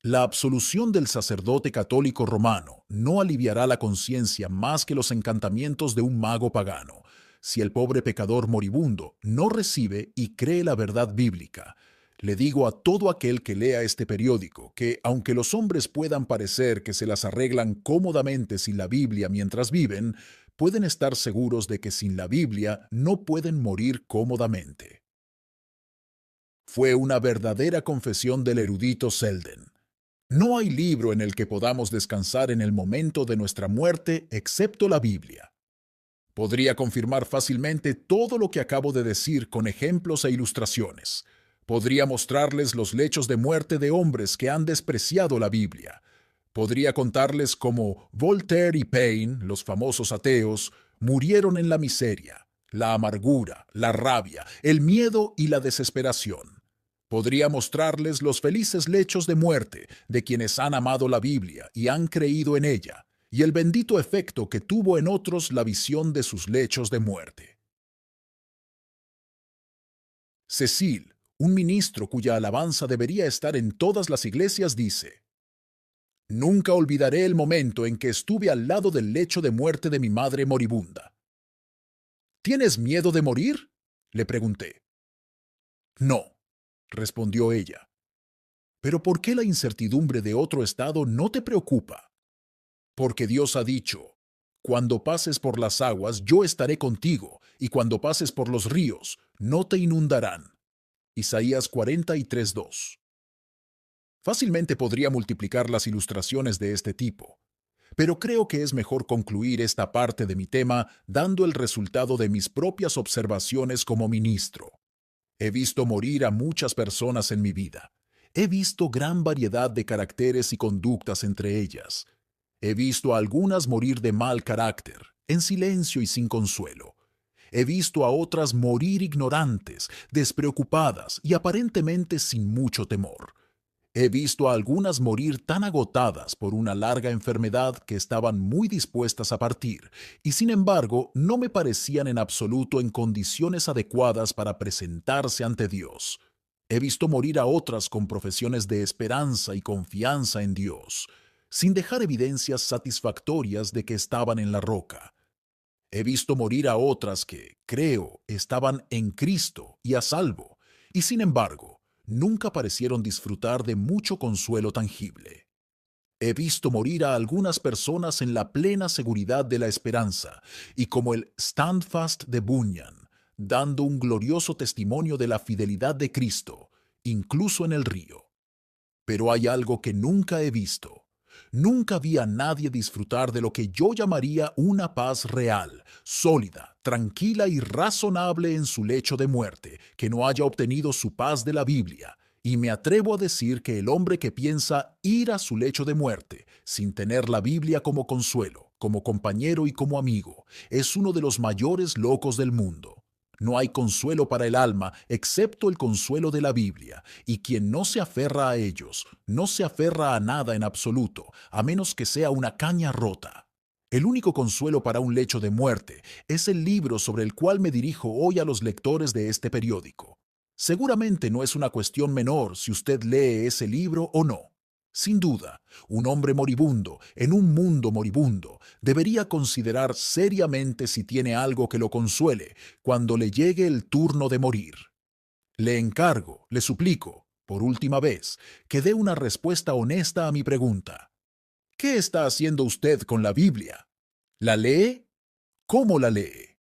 La absolución del sacerdote católico romano no aliviará la conciencia más que los encantamientos de un mago pagano, si el pobre pecador moribundo no recibe y cree la verdad bíblica. Le digo a todo aquel que lea este periódico que, aunque los hombres puedan parecer que se las arreglan cómodamente sin la Biblia mientras viven, pueden estar seguros de que sin la Biblia no pueden morir cómodamente. Fue una verdadera confesión del erudito Selden. No hay libro en el que podamos descansar en el momento de nuestra muerte excepto la Biblia. Podría confirmar fácilmente todo lo que acabo de decir con ejemplos e ilustraciones. Podría mostrarles los lechos de muerte de hombres que han despreciado la Biblia. Podría contarles cómo Voltaire y Paine, los famosos ateos, murieron en la miseria, la amargura, la rabia, el miedo y la desesperación. Podría mostrarles los felices lechos de muerte de quienes han amado la Biblia y han creído en ella, y el bendito efecto que tuvo en otros la visión de sus lechos de muerte. Cecil, un ministro cuya alabanza debería estar en todas las iglesias, dice: «Nunca olvidaré el momento en que estuve al lado del lecho de muerte de mi madre moribunda». «¿Tienes miedo de morir?», le pregunté. «No», respondió ella. «¿Pero por qué la incertidumbre de otro estado no te preocupa?». «Porque Dios ha dicho, cuando pases por las aguas, yo estaré contigo, y cuando pases por los ríos, no te inundarán». Isaías 43:2. Fácilmente podría multiplicar las ilustraciones de este tipo, pero creo que es mejor concluir esta parte de mi tema dando el resultado de mis propias observaciones como ministro. He visto morir a muchas personas en mi vida. He visto gran variedad de caracteres y conductas entre ellas. He visto a algunas morir de mal carácter, en silencio y sin consuelo. He visto a otras morir ignorantes, despreocupadas y aparentemente sin mucho temor. He visto a algunas morir tan agotadas por una larga enfermedad que estaban muy dispuestas a partir, y sin embargo no me parecían en absoluto en condiciones adecuadas para presentarse ante Dios. He visto morir a otras con profesiones de esperanza y confianza en Dios, sin dejar evidencias satisfactorias de que estaban en la roca. He visto morir a otras que, creo, estaban en Cristo y a salvo, y sin embargo, nunca parecieron disfrutar de mucho consuelo tangible. He visto morir a algunas personas en la plena seguridad de la esperanza, y como el Standfast de Bunyan, dando un glorioso testimonio de la fidelidad de Cristo, incluso en el río. Pero hay algo que nunca he visto. Nunca vi a nadie disfrutar de lo que yo llamaría una paz real, sólida, tranquila y razonable en su lecho de muerte, que no haya obtenido su paz de la Biblia. Y me atrevo a decir que el hombre que piensa ir a su lecho de muerte, sin tener la Biblia como consuelo, como compañero y como amigo, es uno de los mayores locos del mundo. No hay consuelo para el alma excepto el consuelo de la Biblia, y quien no se aferra a ellos, no se aferra a nada en absoluto, a menos que sea una caña rota. El único consuelo para un lecho de muerte es el libro sobre el cual me dirijo hoy a los lectores de este periódico. Seguramente no es una cuestión menor si usted lee ese libro o no. Sin duda, un hombre moribundo, en un mundo moribundo, debería considerar seriamente si tiene algo que lo consuele cuando le llegue el turno de morir. Le encargo, le suplico, por última vez, que dé una respuesta honesta a mi pregunta. ¿Qué está haciendo usted con la Biblia? ¿La lee? ¿Cómo la lee?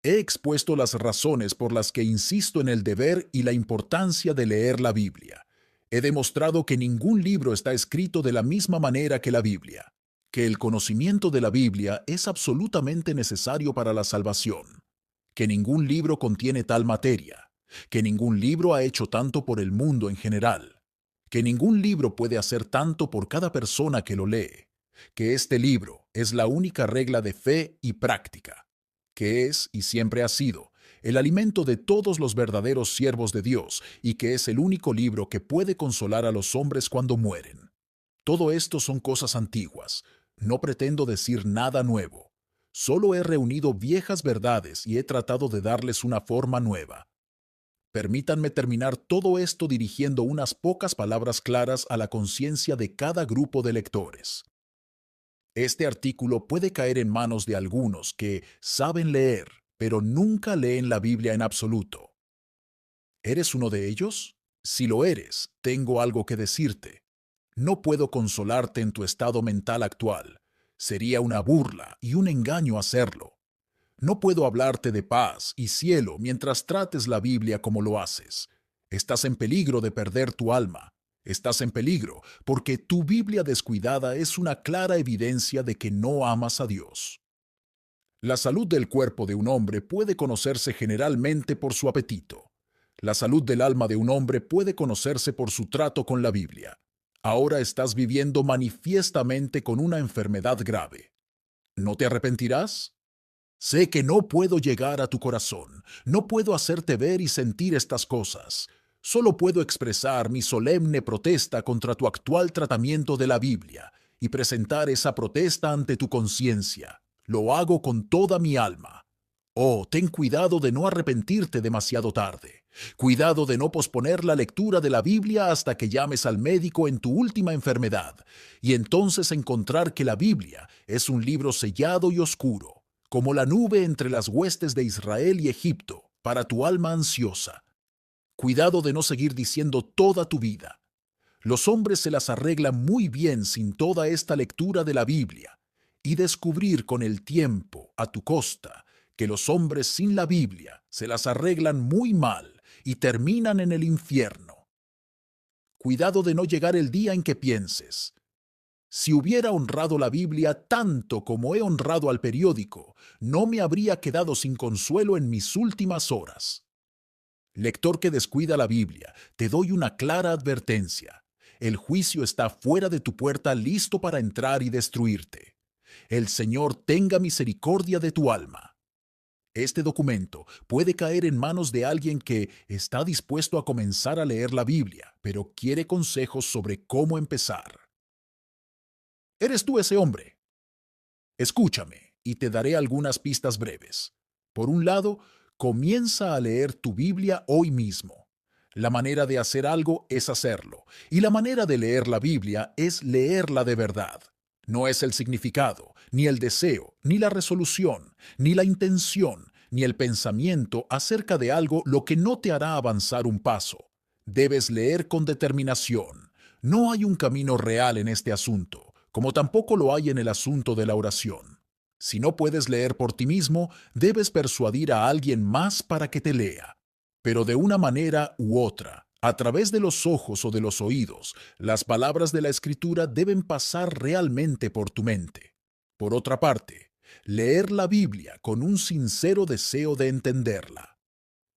He expuesto las razones por las que insisto en el deber y la importancia de leer la Biblia. He demostrado que ningún libro está escrito de la misma manera que la Biblia, que el conocimiento de la Biblia es absolutamente necesario para la salvación, que ningún libro contiene tal materia, que ningún libro ha hecho tanto por el mundo en general, que ningún libro puede hacer tanto por cada persona que lo lee, que este libro es la única regla de fe y práctica, que es y siempre ha sido el alimento de todos los verdaderos siervos de Dios y que es el único libro que puede consolar a los hombres cuando mueren. Todo esto son cosas antiguas. No pretendo decir nada nuevo. Solo he reunido viejas verdades y he tratado de darles una forma nueva. Permítanme terminar todo esto dirigiendo unas pocas palabras claras a la conciencia de cada grupo de lectores. Este artículo puede caer en manos de algunos que saben leer, pero nunca leen la Biblia en absoluto. ¿Eres uno de ellos? Si lo eres, tengo algo que decirte. No puedo consolarte en tu estado mental actual. Sería una burla y un engaño hacerlo. No puedo hablarte de paz y cielo mientras trates la Biblia como lo haces. Estás en peligro de perder tu alma. Estás en peligro porque tu Biblia descuidada es una clara evidencia de que no amas a Dios. La salud del cuerpo de un hombre puede conocerse generalmente por su apetito. La salud del alma de un hombre puede conocerse por su trato con la Biblia. Ahora estás viviendo manifiestamente con una enfermedad grave. ¿No te arrepentirás? Sé que no puedo llegar a tu corazón, no puedo hacerte ver y sentir estas cosas. Solo puedo expresar mi solemne protesta contra tu actual tratamiento de la Biblia y presentar esa protesta ante tu conciencia. Lo hago con toda mi alma. Oh, ten cuidado de no arrepentirte demasiado tarde. Cuidado de no posponer la lectura de la Biblia hasta que llames al médico en tu última enfermedad, y entonces encontrar que la Biblia es un libro sellado y oscuro, como la nube entre las huestes de Israel y Egipto, para tu alma ansiosa. Cuidado de no seguir diciendo toda tu vida. Los hombres se las arreglan muy bien sin toda esta lectura de la Biblia, y descubrir con el tiempo, a tu costa, que los hombres sin la Biblia se las arreglan muy mal y terminan en el infierno. Cuidado de no llegar el día en que pienses: si hubiera honrado la Biblia tanto como he honrado al periódico, no me habría quedado sin consuelo en mis últimas horas. Lector que descuida la Biblia, te doy una clara advertencia. El juicio está fuera de tu puerta, listo para entrar y destruirte. El Señor tenga misericordia de tu alma. Este documento puede caer en manos de alguien que está dispuesto a comenzar a leer la Biblia, pero quiere consejos sobre cómo empezar. ¿Eres tú ese hombre? Escúchame y te daré algunas pistas breves. Por un lado, comienza a leer tu Biblia hoy mismo. La manera de hacer algo es hacerlo, y la manera de leer la Biblia es leerla de verdad. No es el significado, ni el deseo, ni la resolución, ni la intención, ni el pensamiento acerca de algo lo que no te hará avanzar un paso. Debes leer con determinación. No hay un camino real en este asunto, como tampoco lo hay en el asunto de la oración. Si no puedes leer por ti mismo, debes persuadir a alguien más para que te lea. Pero de una manera u otra, a través de los ojos o de los oídos, las palabras de la Escritura deben pasar realmente por tu mente. Por otra parte, leer la Biblia con un sincero deseo de entenderla.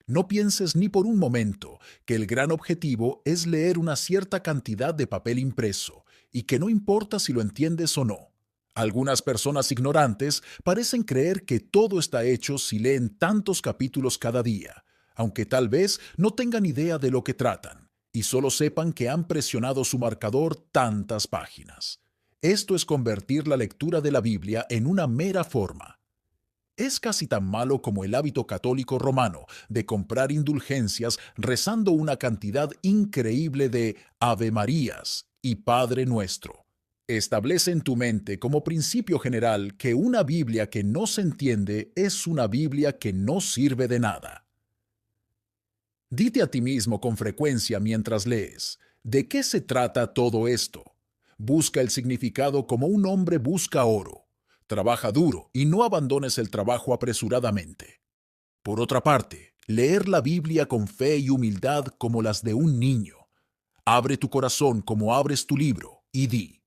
No pienses ni por un momento que el gran objetivo es leer una cierta cantidad de papel impreso y que no importa si lo entiendes o no. Algunas personas ignorantes parecen creer que todo está hecho si leen tantos capítulos cada día, aunque tal vez no tengan idea de lo que tratan y solo sepan que han presionado su marcador tantas páginas. Esto es convertir la lectura de la Biblia en una mera forma. Es casi tan malo como el hábito católico romano de comprar indulgencias rezando una cantidad increíble de Ave Marías y Padre Nuestro. Establece en tu mente como principio general que una Biblia que no se entiende es una Biblia que no sirve de nada. Dite a ti mismo con frecuencia mientras lees, ¿de qué se trata todo esto? Busca el significado como un hombre busca oro. Trabaja duro y no abandones el trabajo apresuradamente. Por otra parte, leer la Biblia con fe y humildad como las de un niño. Abre tu corazón como abres tu libro y di,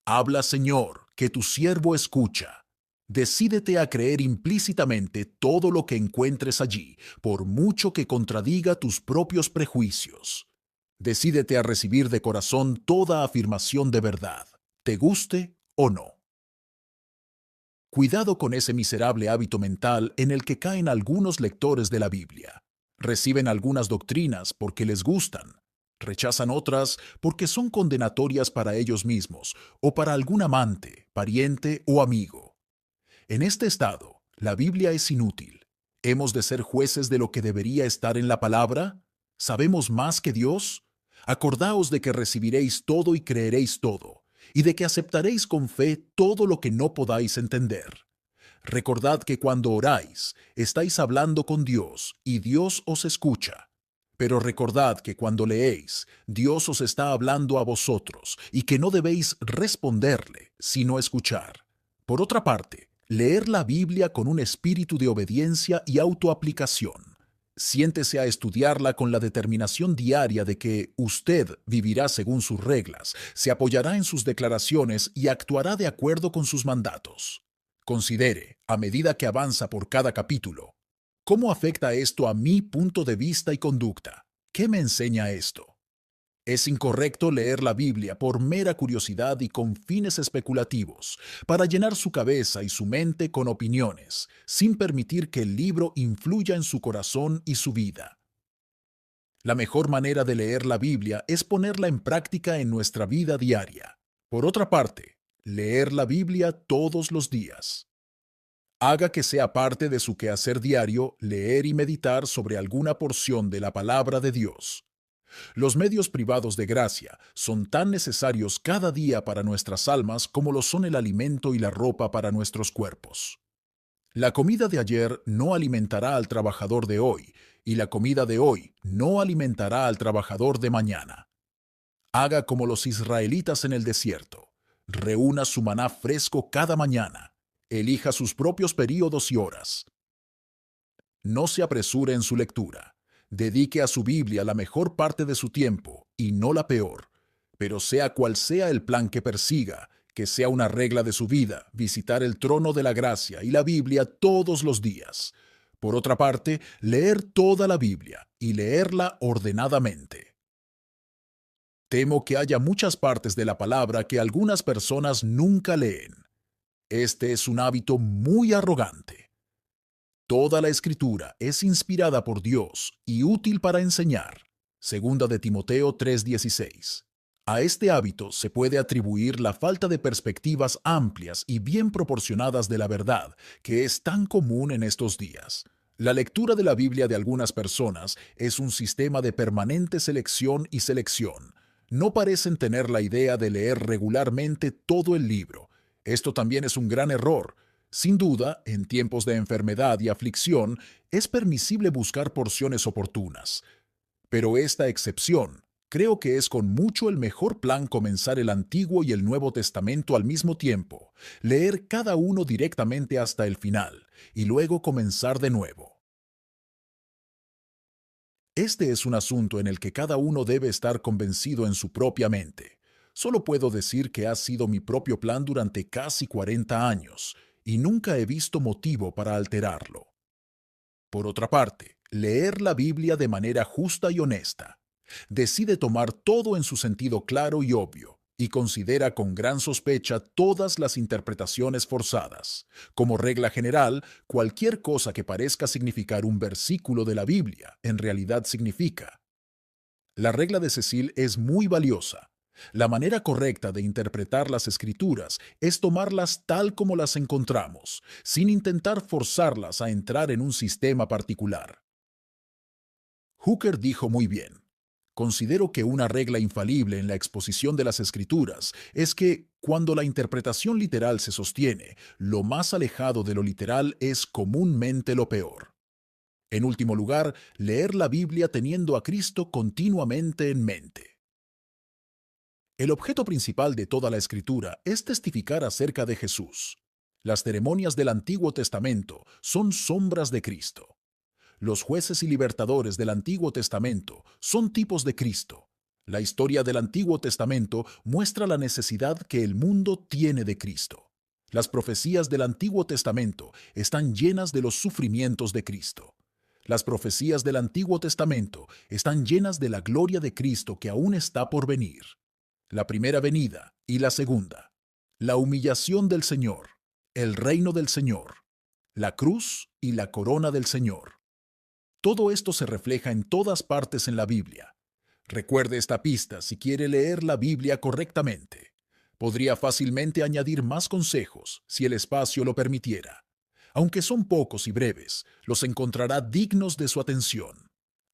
habla Señor, que tu siervo escucha. Decídete a creer implícitamente todo lo que encuentres allí, por mucho que contradiga tus propios prejuicios. Decídete a recibir de corazón toda afirmación de verdad, te guste o no. Cuidado con ese miserable hábito mental en el que caen algunos lectores de la Biblia. Reciben algunas doctrinas porque les gustan, rechazan otras porque son condenatorias para ellos mismos o para algún amante, pariente o amigo. En este estado, la Biblia es inútil. ¿Hemos de ser jueces de lo que debería estar en la palabra? ¿Sabemos más que Dios? Acordaos de que recibiréis todo y creeréis todo, y de que aceptaréis con fe todo lo que no podáis entender. Recordad que cuando oráis, estáis hablando con Dios, y Dios os escucha. Pero recordad que cuando leéis, Dios os está hablando a vosotros, y que no debéis responderle, sino escuchar. Por otra parte, leer la Biblia con un espíritu de obediencia y autoaplicación. Siéntese a estudiarla con la determinación diaria de que usted vivirá según sus reglas, se apoyará en sus declaraciones y actuará de acuerdo con sus mandatos. Considere, a medida que avanza por cada capítulo, ¿cómo afecta esto a mi punto de vista y conducta? ¿Qué me enseña esto? Es incorrecto leer la Biblia por mera curiosidad y con fines especulativos, para llenar su cabeza y su mente con opiniones, sin permitir que el libro influya en su corazón y su vida. La mejor manera de leer la Biblia es ponerla en práctica en nuestra vida diaria. Por otra parte, leer la Biblia todos los días. Haga que sea parte de su quehacer diario leer y meditar sobre alguna porción de la palabra de Dios. Los medios privados de gracia son tan necesarios cada día para nuestras almas como lo son el alimento y la ropa para nuestros cuerpos. La comida de ayer no alimentará al trabajador de hoy, y la comida de hoy no alimentará al trabajador de mañana. Haga como los israelitas en el desierto. Reúna su maná fresco cada mañana. Elija sus propios períodos y horas. No se apresure en su lectura. Dedique a su Biblia la mejor parte de su tiempo y no la peor. Pero sea cual sea el plan que persiga, que sea una regla de su vida, visitar el trono de la gracia y la Biblia todos los días. Por otra parte, leer toda la Biblia y leerla ordenadamente. Temo que haya muchas partes de la palabra que algunas personas nunca leen. Este es un hábito muy arrogante. Toda la Escritura es inspirada por Dios y útil para enseñar. Segunda de Timoteo 3:16. A este hábito se puede atribuir la falta de perspectivas amplias y bien proporcionadas de la verdad, que es tan común en estos días. La lectura de la Biblia de algunas personas es un sistema de permanente selección y selección. No parecen tener la idea de leer regularmente todo el libro. Esto también es un gran error. Sin duda, en tiempos de enfermedad y aflicción, es permisible buscar porciones oportunas. Pero esta excepción, creo que es con mucho el mejor plan comenzar el Antiguo y el Nuevo Testamento al mismo tiempo, leer cada uno directamente hasta el final, y luego comenzar de nuevo. Este es un asunto en el que cada uno debe estar convencido en su propia mente. Solo puedo decir que ha sido mi propio plan durante casi 40 años, y nunca he visto motivo para alterarlo. Por otra parte, leer la Biblia de manera justa y honesta. Decide tomar todo en su sentido claro y obvio, y considera con gran sospecha todas las interpretaciones forzadas. Como regla general, cualquier cosa que parezca significar un versículo de la Biblia, en realidad significa. La regla de Cecil es muy valiosa. La manera correcta de interpretar las escrituras es tomarlas tal como las encontramos, sin intentar forzarlas a entrar en un sistema particular. Hooker dijo muy bien: considero que una regla infalible en la exposición de las escrituras es que, cuando la interpretación literal se sostiene, lo más alejado de lo literal es comúnmente lo peor. En último lugar, leer la Biblia teniendo a Cristo continuamente en mente. El objeto principal de toda la Escritura es testificar acerca de Jesús. Las ceremonias del Antiguo Testamento son sombras de Cristo. Los jueces y libertadores del Antiguo Testamento son tipos de Cristo. La historia del Antiguo Testamento muestra la necesidad que el mundo tiene de Cristo. Las profecías del Antiguo Testamento están llenas de los sufrimientos de Cristo. Las profecías del Antiguo Testamento están llenas de la gloria de Cristo que aún está por venir. La primera venida y la segunda. La humillación del Señor, el reino del Señor, la cruz y la corona del Señor. Todo esto se refleja en todas partes en la Biblia. Recuerde esta pista si quiere leer la Biblia correctamente. Podría fácilmente añadir más consejos si el espacio lo permitiera. Aunque son pocos y breves, los encontrará dignos de su atención.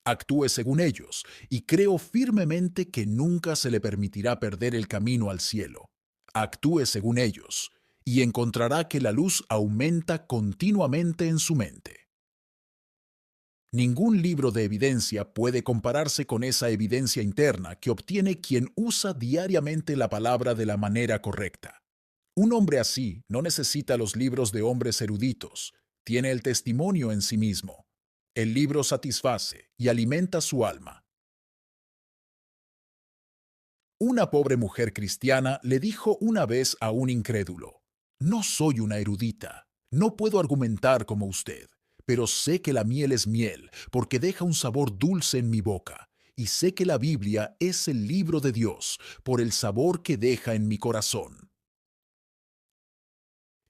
Actúe según ellos, y creo firmemente que nunca se le permitirá perder el camino al cielo. Actúe según ellos, y encontrará que la luz aumenta continuamente en su mente. Ningún libro de evidencia puede compararse con esa evidencia interna que obtiene quien usa diariamente la palabra de la manera correcta. Un hombre así no necesita los libros de hombres eruditos, tiene el testimonio en sí mismo. El libro satisface y alimenta su alma. Una pobre mujer cristiana le dijo una vez a un incrédulo: no soy una erudita, no puedo argumentar como usted, pero sé que la miel es miel porque deja un sabor dulce en mi boca, y sé que la Biblia es el libro de Dios por el sabor que deja en mi corazón.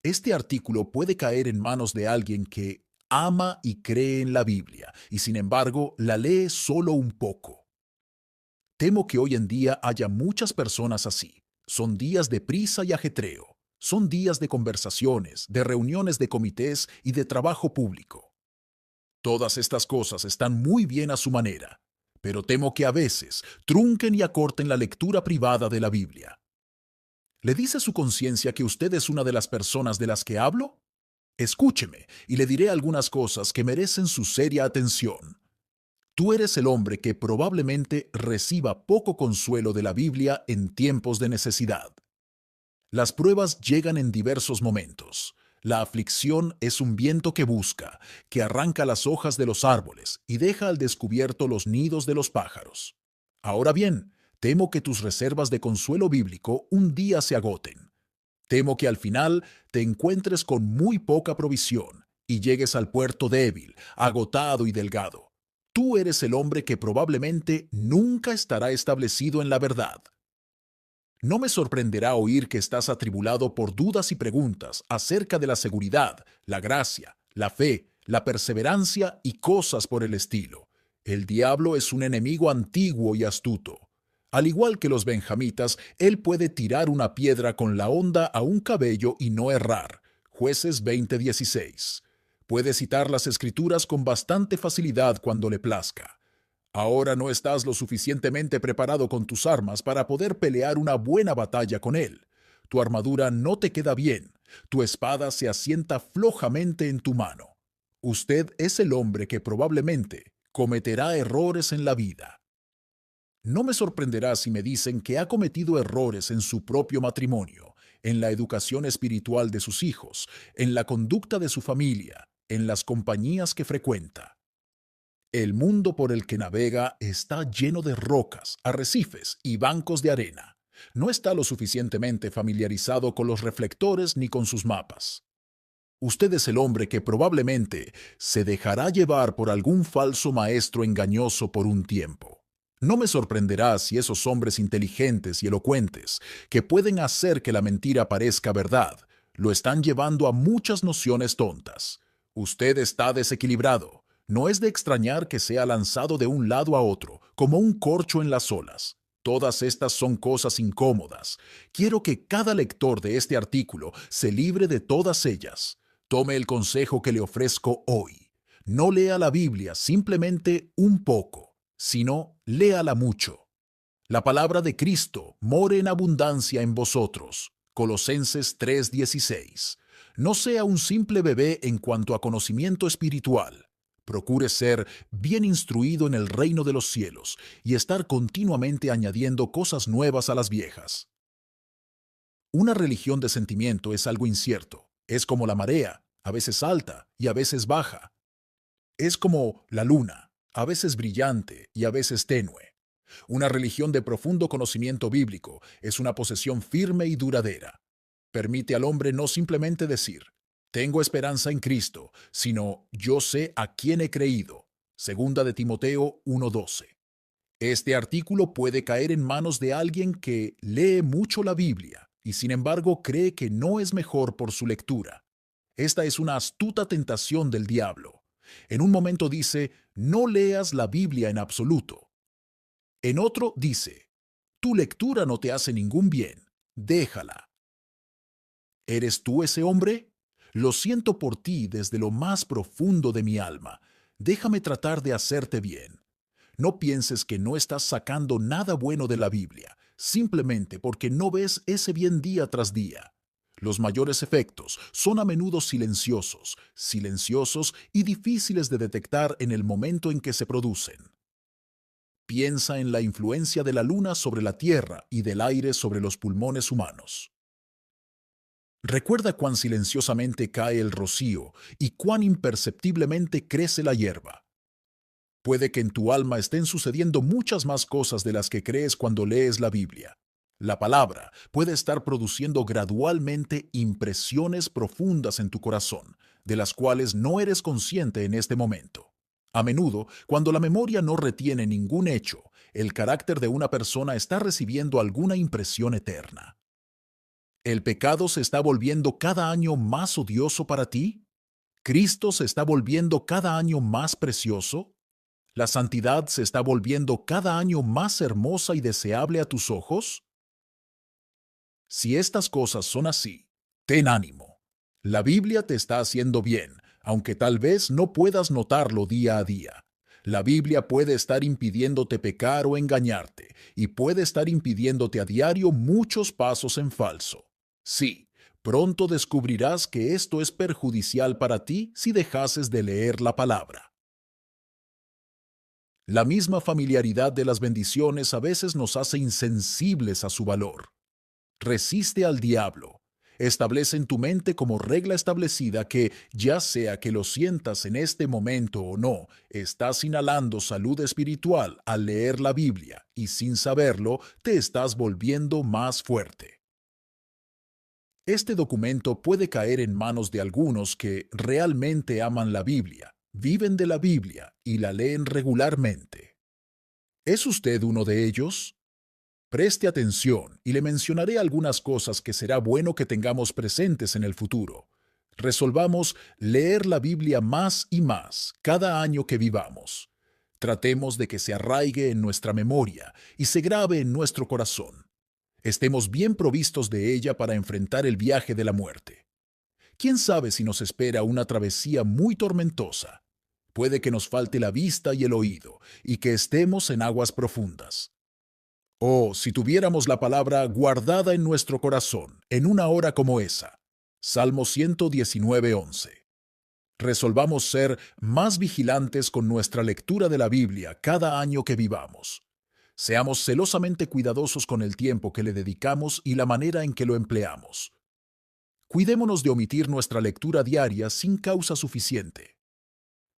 Este artículo puede caer en manos de alguien que ama y cree en la Biblia, y sin embargo la lee solo un poco. Temo que hoy en día haya muchas personas así. Son días de prisa y ajetreo. Son días de conversaciones, de reuniones de comités y de trabajo público. Todas estas cosas están muy bien a su manera, pero temo que a veces trunquen y acorten la lectura privada de la Biblia. ¿Le dice su conciencia que usted es una de las personas de las que hablo? Escúcheme y le diré algunas cosas que merecen su seria atención. Tú eres el hombre que probablemente reciba poco consuelo de la Biblia en tiempos de necesidad. Las pruebas llegan en diversos momentos. La aflicción es un viento que busca, que arranca las hojas de los árboles y deja al descubierto los nidos de los pájaros. Ahora bien, temo que tus reservas de consuelo bíblico un día se agoten. Temo que al final te encuentres con muy poca provisión y llegues al puerto débil, agotado y delgado. Tú eres el hombre que probablemente nunca estará establecido en la verdad. No me sorprenderá oír que estás atribulado por dudas y preguntas acerca de la seguridad, la gracia, la fe, la perseverancia y cosas por el estilo. El diablo es un enemigo antiguo y astuto. Al igual que los benjamitas, él puede tirar una piedra con la honda a un cabello y no errar. Jueces 20:16. Puede citar las escrituras con bastante facilidad cuando le plazca. Ahora no estás lo suficientemente preparado con tus armas para poder pelear una buena batalla con él. Tu armadura no te queda bien. Tu espada se asienta flojamente en tu mano. Usted es el hombre que probablemente cometerá errores en la vida. No me sorprenderá si me dicen que ha cometido errores en su propio matrimonio, en la educación espiritual de sus hijos, en la conducta de su familia, en las compañías que frecuenta. El mundo por el que navega está lleno de rocas, arrecifes y bancos de arena. No está lo suficientemente familiarizado con los reflectores ni con sus mapas. Usted es el hombre que probablemente se dejará llevar por algún falso maestro engañoso por un tiempo. No me sorprenderá si esos hombres inteligentes y elocuentes, que pueden hacer que la mentira parezca verdad, lo están llevando a muchas nociones tontas. Usted está desequilibrado. No es de extrañar que sea lanzado de un lado a otro, como un corcho en las olas. Todas estas son cosas incómodas. Quiero que cada lector de este artículo se libre de todas ellas. Tome el consejo que le ofrezco hoy. No lea la Biblia simplemente un poco, sino léala mucho. La palabra de Cristo more en abundancia en vosotros. Colosenses 3:16. No sea un simple bebé en cuanto a conocimiento espiritual. Procure ser bien instruido en el reino de los cielos y estar continuamente añadiendo cosas nuevas a las viejas. Una religión de sentimiento es algo incierto. Es como la marea, a veces alta y a veces baja. Es como la luna, a veces brillante y a veces tenue. Una religión de profundo conocimiento bíblico es una posesión firme y duradera. Permite al hombre no simplemente decir, tengo esperanza en Cristo, sino yo sé a quién he creído. Segunda de Timoteo 1:12. Este artículo puede caer en manos de alguien que lee mucho la Biblia y sin embargo cree que no es mejor por su lectura. Esta es una astuta tentación del diablo. En un momento dice, no leas la Biblia en absoluto. En otro dice, tu lectura no te hace ningún bien, déjala. ¿Eres tú ese hombre? Lo siento por ti desde lo más profundo de mi alma. Déjame tratar de hacerte bien. No pienses que no estás sacando nada bueno de la Biblia, simplemente porque no ves ese bien día tras día. Los mayores efectos son a menudo silenciosos y difíciles de detectar en el momento en que se producen. Piensa en la influencia de la luna sobre la tierra y del aire sobre los pulmones humanos. Recuerda cuán silenciosamente cae el rocío y cuán imperceptiblemente crece la hierba. Puede que en tu alma estén sucediendo muchas más cosas de las que crees cuando lees la Biblia. La palabra puede estar produciendo gradualmente impresiones profundas en tu corazón, de las cuales no eres consciente en este momento. A menudo, cuando la memoria no retiene ningún hecho, el carácter de una persona está recibiendo alguna impresión eterna. ¿El pecado se está volviendo cada año más odioso para ti? ¿Cristo se está volviendo cada año más precioso? ¿La santidad se está volviendo cada año más hermosa y deseable a tus ojos? Si estas cosas son así, ten ánimo. La Biblia te está haciendo bien, aunque tal vez no puedas notarlo día a día. La Biblia puede estar impidiéndote pecar o engañarte, y puede estar impidiéndote a diario muchos pasos en falso. Sí, pronto descubrirás que esto es perjudicial para ti si dejases de leer la palabra. La misma familiaridad de las bendiciones a veces nos hace insensibles a su valor. Resiste al diablo. Establece en tu mente como regla establecida que, ya sea que lo sientas en este momento o no, estás inhalando salud espiritual al leer la Biblia y sin saberlo te estás volviendo más fuerte. Este documento puede caer en manos de algunos que realmente aman la Biblia, viven de la Biblia y la leen regularmente. ¿Es usted uno de ellos? Preste atención y le mencionaré algunas cosas que será bueno que tengamos presentes en el futuro. Resolvamos leer la Biblia más y más cada año que vivamos. Tratemos de que se arraigue en nuestra memoria y se grabe en nuestro corazón. Estemos bien provistos de ella para enfrentar el viaje de la muerte. ¿Quién sabe si nos espera una travesía muy tormentosa? Puede que nos falte la vista y el oído, y que estemos en aguas profundas. Oh, si tuviéramos la palabra guardada en nuestro corazón, en una hora como esa. Salmo 119:11. Resolvamos ser más vigilantes con nuestra lectura de la Biblia cada año que vivamos. Seamos celosamente cuidadosos con el tiempo que le dedicamos y la manera en que lo empleamos. Cuidémonos de omitir nuestra lectura diaria sin causa suficiente.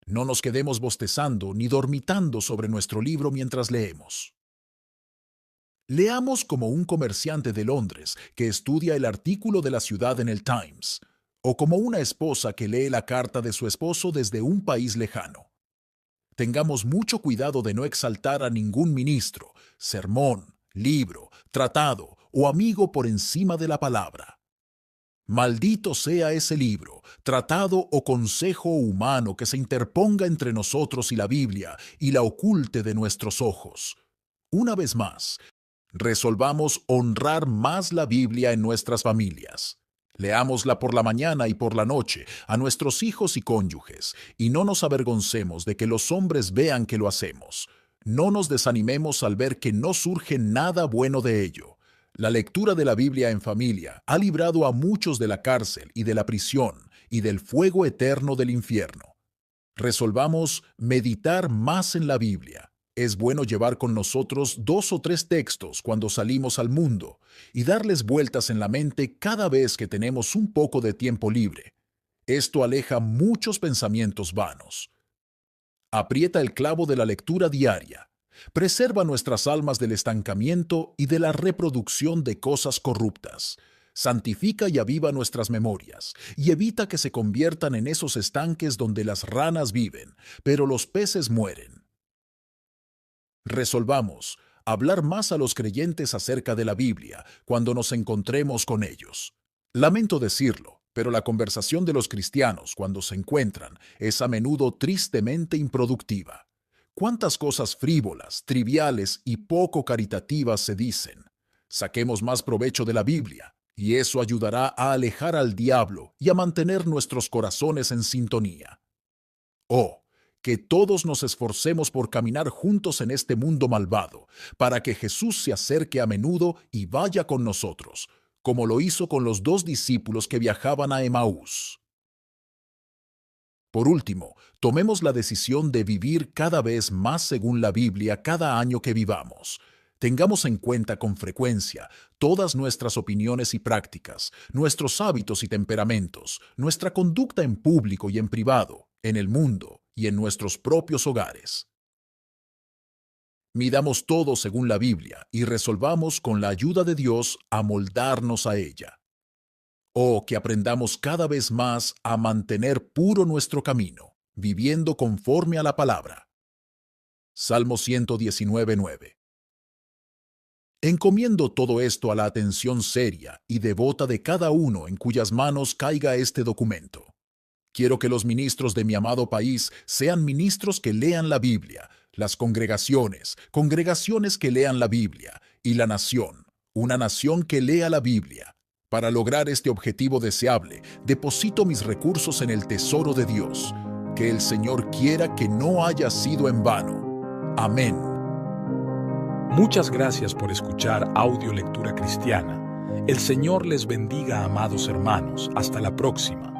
No nos quedemos bostezando ni dormitando sobre nuestro libro mientras leemos. Leamos como un comerciante de Londres que estudia el artículo de la ciudad en el Times, o como una esposa que lee la carta de su esposo desde un país lejano. Tengamos mucho cuidado de no exaltar a ningún ministro, sermón, libro, tratado o amigo por encima de la palabra. Maldito sea ese libro, tratado o consejo humano que se interponga entre nosotros y la Biblia y la oculte de nuestros ojos. Una vez más, resolvamos honrar más la Biblia en nuestras familias. Leámosla por la mañana y por la noche a nuestros hijos y cónyuges, y no nos avergoncemos de que los hombres vean que lo hacemos. No nos desanimemos al ver que no surge nada bueno de ello. La lectura de la Biblia en familia ha librado a muchos de la cárcel y de la prisión y del fuego eterno del infierno. Resolvamos meditar más en la Biblia. Es bueno llevar con nosotros 2 o 3 textos cuando salimos al mundo y darles vueltas en la mente cada vez que tenemos un poco de tiempo libre. Esto aleja muchos pensamientos vanos. Aprieta el clavo de la lectura diaria. Preserva nuestras almas del estancamiento y de la reproducción de cosas corruptas. Santifica y aviva nuestras memorias y evita que se conviertan en esos estanques donde las ranas viven, pero los peces mueren. Resolvamos hablar más a los creyentes acerca de la Biblia cuando nos encontremos con ellos. Lamento decirlo, pero la conversación de los cristianos cuando se encuentran es a menudo tristemente improductiva. ¿Cuántas cosas frívolas, triviales y poco caritativas se dicen? Saquemos más provecho de la Biblia, y eso ayudará a alejar al diablo y a mantener nuestros corazones en sintonía. Oh, que todos nos esforcemos por caminar juntos en este mundo malvado, para que Jesús se acerque a menudo y vaya con nosotros, como lo hizo con los 2 discípulos que viajaban a Emaús. Por último, tomemos la decisión de vivir cada vez más según la Biblia cada año que vivamos. Tengamos en cuenta con frecuencia todas nuestras opiniones y prácticas, nuestros hábitos y temperamentos, nuestra conducta en público y en privado, en el mundo y en nuestros propios hogares. Midamos todo según la Biblia y resolvamos con la ayuda de Dios amoldarnos a ella. Oh, que aprendamos cada vez más a mantener puro nuestro camino, viviendo conforme a la palabra. Salmo 119:9. Encomiendo todo esto a la atención seria y devota de cada uno en cuyas manos caiga este documento. Quiero que los ministros de mi amado país sean ministros que lean la Biblia, las congregaciones que lean la Biblia, y la nación, una nación que lea la Biblia. Para lograr este objetivo deseable, deposito mis recursos en el tesoro de Dios. Que el Señor quiera que no haya sido en vano. Amén. Muchas gracias por escuchar Audio Lectura Cristiana. El Señor les bendiga, amados hermanos. Hasta la próxima.